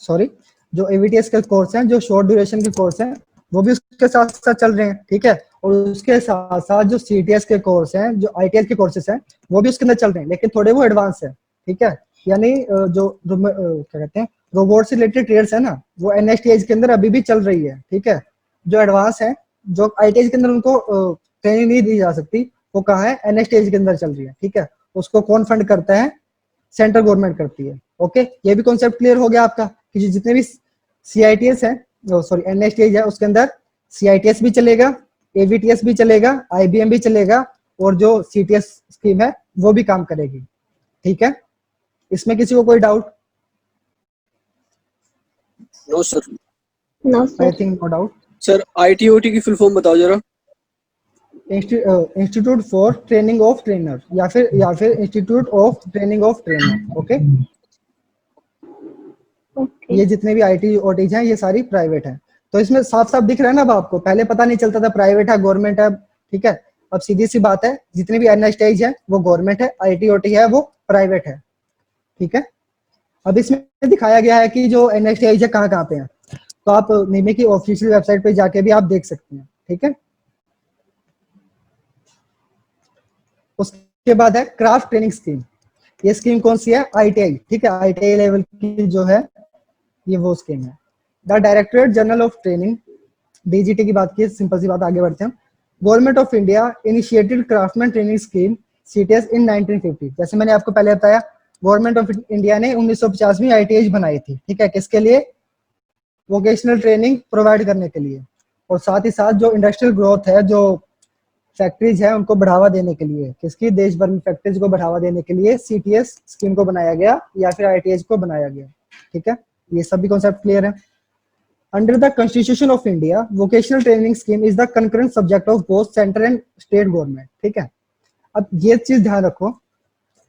सॉरी, जो AVTS के कोर्स हैं, जो शॉर्ट ड्यूरेशन के कोर्स हैं, वो भी उसके साथ साथ चल रहे हैं। ठीक है, और उसके साथ साथ जो CTS के कोर्स हैं, जो ITL के कोर्सेस हैं, वो भी उसके अंदर चल रहे हैं, लेकिन थोड़े वो एडवांस है। ठीक है, यानी क्या कहते हैं, रोबोट से रिलेटेड ट्रेड्स है ना, वो NSTI के अंदर अभी भी चल रही है। ठीक है, जो एडवांस है, जो ITI के अंदर उनको ट्रेनिंग नहीं दी जा सकती, वो कहाँ है? NSTI के अंदर चल रही है। ठीक है, उसको कौन फंड करता है? सेंट्रल गवर्नमेंट करती है। ओके, ये भी कॉन्सेप्ट क्लियर हो गया आपका कि जितने भी CITS है, सॉरी NSTI है, उसके अंदर CITS भी चलेगा, AVTS भी चलेगा, IBM भी चलेगा, और जो CTS स्कीम है वो भी काम करेगी। ठीक है, इसमें किसी को कोई doubt? No sir. No I sir. Think no doubt. Sir ITOT की फुल फॉर्म बताओ जरा। Institute for training of trainer, या फिर institute of training of trainer. Okay, okay. ये जितने भी आईटी ओटीज हैं ये सारी प्राइवेट हैं। तो इसमें साफ साफ दिख रहा है ना अब आपको, पहले पता नहीं चलता था प्राइवेट है गवर्नमेंट है, ठीक है। अब सीधी सी बात है, जितने भी एनएसटीआईज है वो गवर्नमेंट है, आईटी ओटी है वो प्राइवेट है, ठीक है। अब इसमें दिखाया गया है कि जो एनएसटीआईज है कहाँ कहाँ पे हैं, तो आप निमी की ऑफिशियल वेबसाइट पे जाके भी आप देख सकते हैं, ठीक है। उसके बाद है क्राफ्ट ट्रेनिंग स्कीम। ये स्कीम कौन सी है? आईटीआई, ठीक है, आईटीआई लेवल की जो है ये वो स्कीम है। The directorate general of training, DGT की बात की, सिंपल सी बात, आगे बढ़ते हैं। Government of India initiated craftsman training scheme CTS in 1950। जैसे मैंने आपको पहले बताया, गवर्नमेंट ऑफ इंडिया ने 1950 में आईटीआई बनाई थी, ठीक है, किसके लिए? वोकेशनल ट्रेनिंग प्रोवाइड करने के लिए, और साथ ही साथ जो इंडस्ट्रियल ग्रोथ है, जो फैक्ट्रीज है उनको बढ़ावा देने के लिए, किसकी? देश भर में फैक्ट्रीज को बढ़ावा देने के लिए सीटीएस स्कीम को बनाया गया या फिर आईटीआई को बनाया गया, ठीक है। ये सभी कॉन्सेप्ट क्लियर है। Under the constitution of India, vocational training scheme is the concurrent subject of both central and state government, ठीक है। अब ये चीज ध्यान रखो,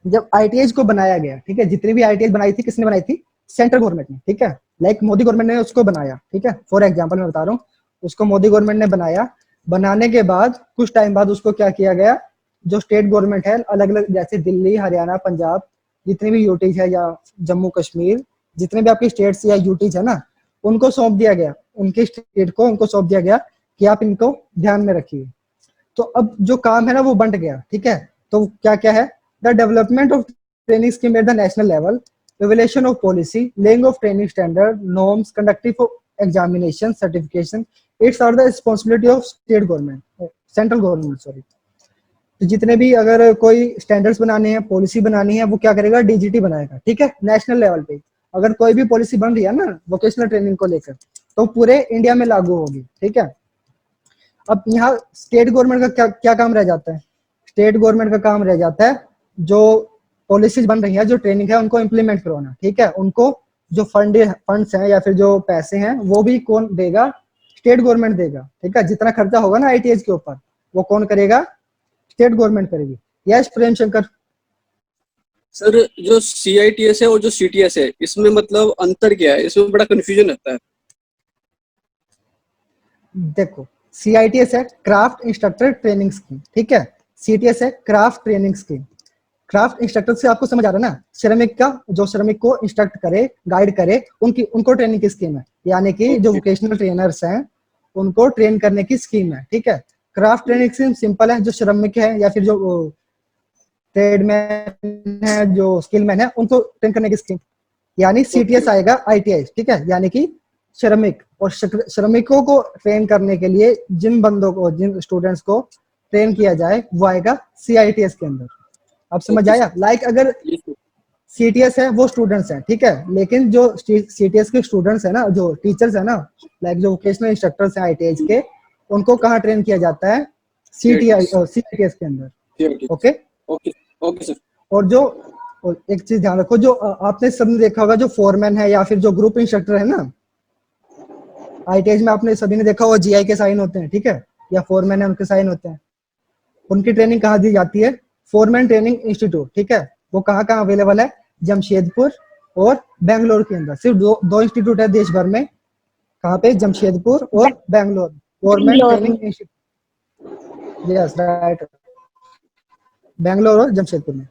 जब आईटीआई को बनाया गया, ठीक है, जितनी भी आईटीआई बनाई थी किसने बनाई थी? सेंट्रल गवर्नमेंट ने, ठीक है। लाइक मोदी गवर्नमेंट ने उसको बनाया, ठीक है, फॉर एग्जाम्पल मैं बता रहा हूँ, उसको मोदी गवर्नमेंट ने बनाया। बनाने के बाद कुछ टाइम बाद उसको क्या किया गया, जो स्टेट गवर्नमेंट है अलग अलग, जैसे दिल्ली, हरियाणा, पंजाब, जितनी भी यूटीज है, या जम्मू कश्मीर, जितने भी आपकी स्टेट्स या यूटीज है ना, उनको सौंप दिया गया, उनके स्टेट को उनको सौंप दिया गया कि आप इनको ध्यान में रखिए। तो अब जो काम है ना वो बंट गया, ठीक है। तो क्या क्या है? The development of training scheme at the national level, evaluation of policy, laying of training standard, norms, conducting for examination, certification, it's are the responsibility of state government, central government, sorry। तो जितने भी अगर कोई स्टैंडर्ड्स बनाने हैं, पॉलिसी बनानी है, वो क्या करेगा? डीजीटी बनाएगा, ठीक है, नेशनल लेवल पे। अगर कोई भी पॉलिसी बन रही है ना वोकेशनल ट्रेनिंग को लेकर, तो पूरे इंडिया में लागू होगी, ठीक है। अब यहाँ स्टेट गवर्नमेंट का क्या क्या काम रह जाता है? स्टेट गवर्नमेंट का काम रह जाता है जो पॉलिसीज बन रही है, जो ट्रेनिंग है, उनको इम्प्लीमेंट करवाना, ठीक है। उनको जो फंड्स हैं या फिर जो पैसे हैं वो भी कौन देगा? स्टेट गवर्नमेंट देगा, ठीक है। जितना खर्चा होगा ना आईटीआई के ऊपर वो कौन करेगा? स्टेट गवर्नमेंट करेगी। यस प्रेम शंकर। सर जो CITS है और जो CTS है, इसमें मतलब अंतर क्या है? इसमें बड़ा कंफ्यूजन रहता है। देखो, सीआईटीएस है क्राफ्ट इंस्ट्रक्टर ट्रेनिंग स्कीम, ठीक है। सीटीएस है craft training scheme. Craft instructor से आपको समझ आ रहा है ना, श्रमिक का, जो श्रमिक को इंस्ट्रक्ट करे, गाइड करे, उनको ट्रेनिंग की स्कीम है, यानी कि जो वोकेशनल ट्रेनर्स हैं उनको ट्रेन करने की स्कीम है, ठीक है। क्राफ्ट ट्रेनिंग स्कीम सिंपल है, जो श्रमिक है या फिर जो ट्रेडमैन है, जो स्किलमैन है, उनको ट्रेन करने की स्कीम। यानी सीटीएस आएगा आईटीआई, ठीक है, यानी कि श्रमिक, और श्रमिकों को ट्रेन करने के लिए जिन बंदों को, जिन स्टूडेंट्स को ट्रेन किया जाए वो आएगा सीआईटीएस के अंदर। अब समझ आया? लाइक अगर सीटीएस है वो स्टूडेंट्स हैं, ठीक है, लेकिन जो सीटीएस के स्टूडेंट्स है ना, जो टीचर्स है ना, लाइक जो वोकेशनल इंस्ट्रक्टर्स हैं आईटीआई के, उनको कहाँ ट्रेन किया जाता है? सीटीएस के अंदर। Okay okay okay sir. और एक चीज ध्यान रखो, जो आपने सबने देखा होगा, जो फोरमैन है या फिर जो ग्रुप इंस्ट्रक्टर है ना आईटीआई में, आपने सभी ने देखा होगा जीआई के साइन होते हैं, ठीक है, या फोरमैन है उनके साइन होते हैं। उनकी ट्रेनिंग कहाँ दी जाती है? फोरमैन ट्रेनिंग इंस्टीट्यूट, ठीक है। वो कहाँ कहाँ अवेलेबल है? जमशेदपुर और बेंगलोर के अंदर। सिर्फ दो इंस्टीट्यूट है देश भर में। कहाँ पे? जमशेदपुर और बेंगलोर, फोरमैन बेंगलोर ट्रेनिंग में। इंस्टीट्यूट। यस राइट, बेंगलोर और जमशेदपुर में।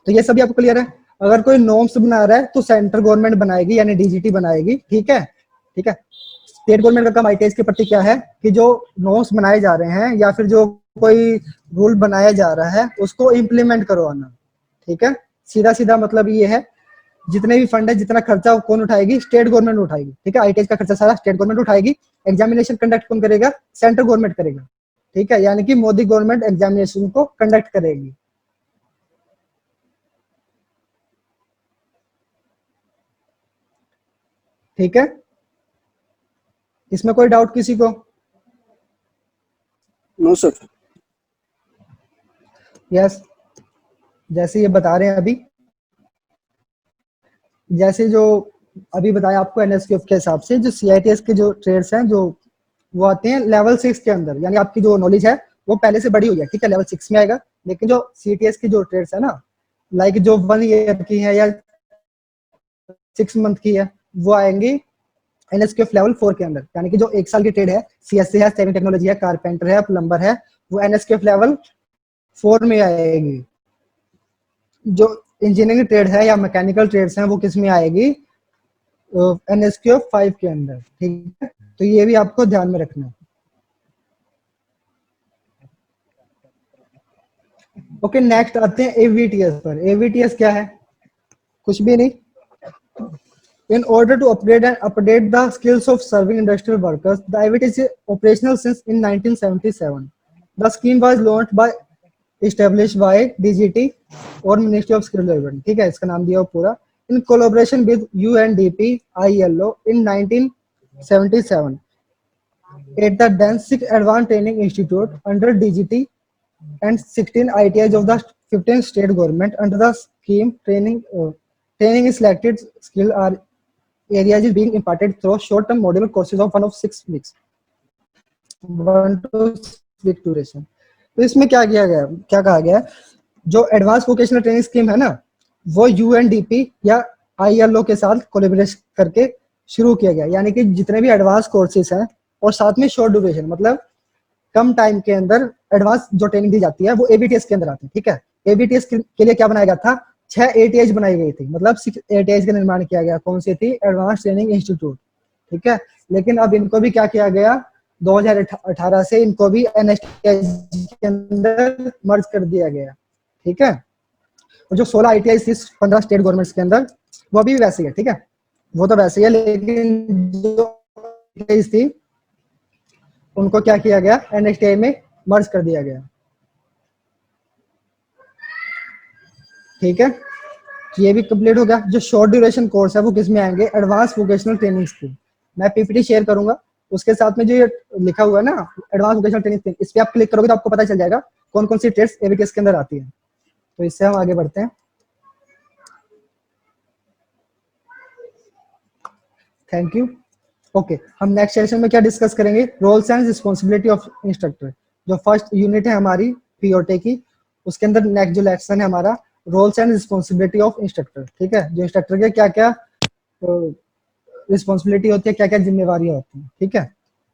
तो ये सभी आपको क्लियर है। अगर कोई नॉर्म्स बना रहा है तो सेंट्रल गवर्नमेंट बनाएगी, यानी डीजीटी बनाएगी, ठीक है, ठीक है। स्टेट गवर्नमेंट का काम आईटीआई के प्रति क्या है कि जो नॉर्म्स बनाए जा रहे हैं या फिर जो कोई रूल बनाया जा रहा है उसको इम्प्लीमेंट करवाना, ठीक है। सीधा सीधा मतलब ये है, जितने भी फंड है, जितना खर्चा वो कौन उठाएगी? स्टेट गवर्नमेंट उठाएगी, ठीक है। आईटीआई का खर्चा सारा स्टेट गवर्नमेंट उठाएगी। एग्जामिनेशन कंडक्ट कौन करेगा? सेंट्रल गवर्नमेंट करेगा, ठीक है, यानी कि मोदी गवर्नमेंट एग्जामिनेशन को कंडक्ट करेगी। ठीक है, इसमें कोई डाउट किसी को? No sir. यस, जैसे ये बता रहे हैं अभी, जैसे जो अभी बताया आपको एनएसक्यूएफ के हिसाब से, जो सीआईटीएस के जो ट्रेड्स हैं जो वो आते हैं लेवल 6 के अंदर, यानी आपकी जो नॉलेज है वो पहले से बड़ी हुई है, ठीक है, लेवल 6 में आएगा। लेकिन जो सीटीएस की जो ट्रेड्स है ना, लाइक जो 1 ईयर की है या 6 मंथ की है, वो आएंगी एनएसक्यूएफ लेवल 4 के अंदर। यानी कि जो 1 साल की ट्रेड है, सीएससी है, सेविंग टेक्नोलॉजी है, कारपेंटर है, प्लम्बर है, वो एनएसक्यूएफ लेवल 4 में आएगी। जो इंजीनियरिंग ट्रेड है या मैकेनिकल ट्रेड्स हैं वो किस में आएगी, एनएसक्यूएफ 5 के अंदर, ठीक है। तो ये भी आपको ध्यान में रखना है। ओके, नेक्स्ट आते हैं एवीटीएस पर। एवीटीएस क्या है, कुछ भी नहीं। In order to update the skills of serving industrial workers, the AVTS is operational since in 1977. The scheme was launched by established by DGT और Ministry of Skill Development, ठीक है, इसका नाम दिया हुआ पूरा, in collaboration with UNDP ILO in 1977 at the Danzig Advanced Training Institute under DGT and 16 ITIs of the 15 state government under the scheme. Training is selected skill are areas is being imparted through short-term modular courses of 1 to 6 weeks, 1 to 6 week duration. तो इसमें क्या किया गया, क्या कहा गया, जो एडवांस वोकेशनल ट्रेनिंग स्कीम है ना, वो यूएनडीपी या आईएलओ के साथ कोलैबोरेट करके शुरू किया गया। यानी कि जितने भी एडवांस कोर्सेज हैं और साथ में शॉर्ट ड्यूरेशन, मतलब कम टाइम के अंदर एडवांस जो ट्रेनिंग दी जाती है, वो एबीटीएस के अंदर आती है, ठीक है। एबीटीएस के लिए क्या बनाया गया था, 6 एटीआईज बनाई गई थी, मतलब 6 एटीआईज का निर्माण किया गया। कौन सी थी, एडवांस ट्रेनिंग इंस्टीट्यूट, ठीक है। लेकिन अब इनको भी क्या किया गया, 2018 से इनको भी एनएसटीआई के अंदर मर्ज कर दिया गया, ठीक है। और जो 16 आईटीआई थी 15 स्टेट गवर्नमेंट्स के अंदर, वो भी वैसे ही है, ठीक है, वो तो वैसे ही है। लेकिन जो थी उनको क्या किया गया, एनएसटीआई में मर्ज कर दिया गया, ठीक है। ये भी कंप्लीट हो गया। जो शॉर्ट ड्यूरेशन कोर्स है वो किस में आएंगे, एडवांस वोकेशनल ट्रेनिंग स्कीम। मैं पीपीटी शेयर करूंगा, उसके साथ में जो ये लिखा हुआ है ना एडवांस वोकेशनल ट्रेनिंग स्कीम, इस पे आप क्लिक करोगे तो आपको पता चल जाएगा कौन कौन सी ट्रेड्स एबीटीएस के अंदर आती है। तो इससे हम आगे बढ़ते हैं। Thank you. ओके, हम नेक्स्ट सेशन में क्या डिस्कस करेंगे, roles and responsibility of instructor. जो फर्स्ट यूनिट है हमारी पीओटी की, उसके अंदर नेक्स्ट जो लेक्शन है हमारा roles and responsibility of instructor, ठीक है। जो इंस्ट्रक्टर के क्या क्या रिस्पॉन्सिबिलिटी होती है, क्या क्या जिम्मेवारियां होती हैं, ठीक है।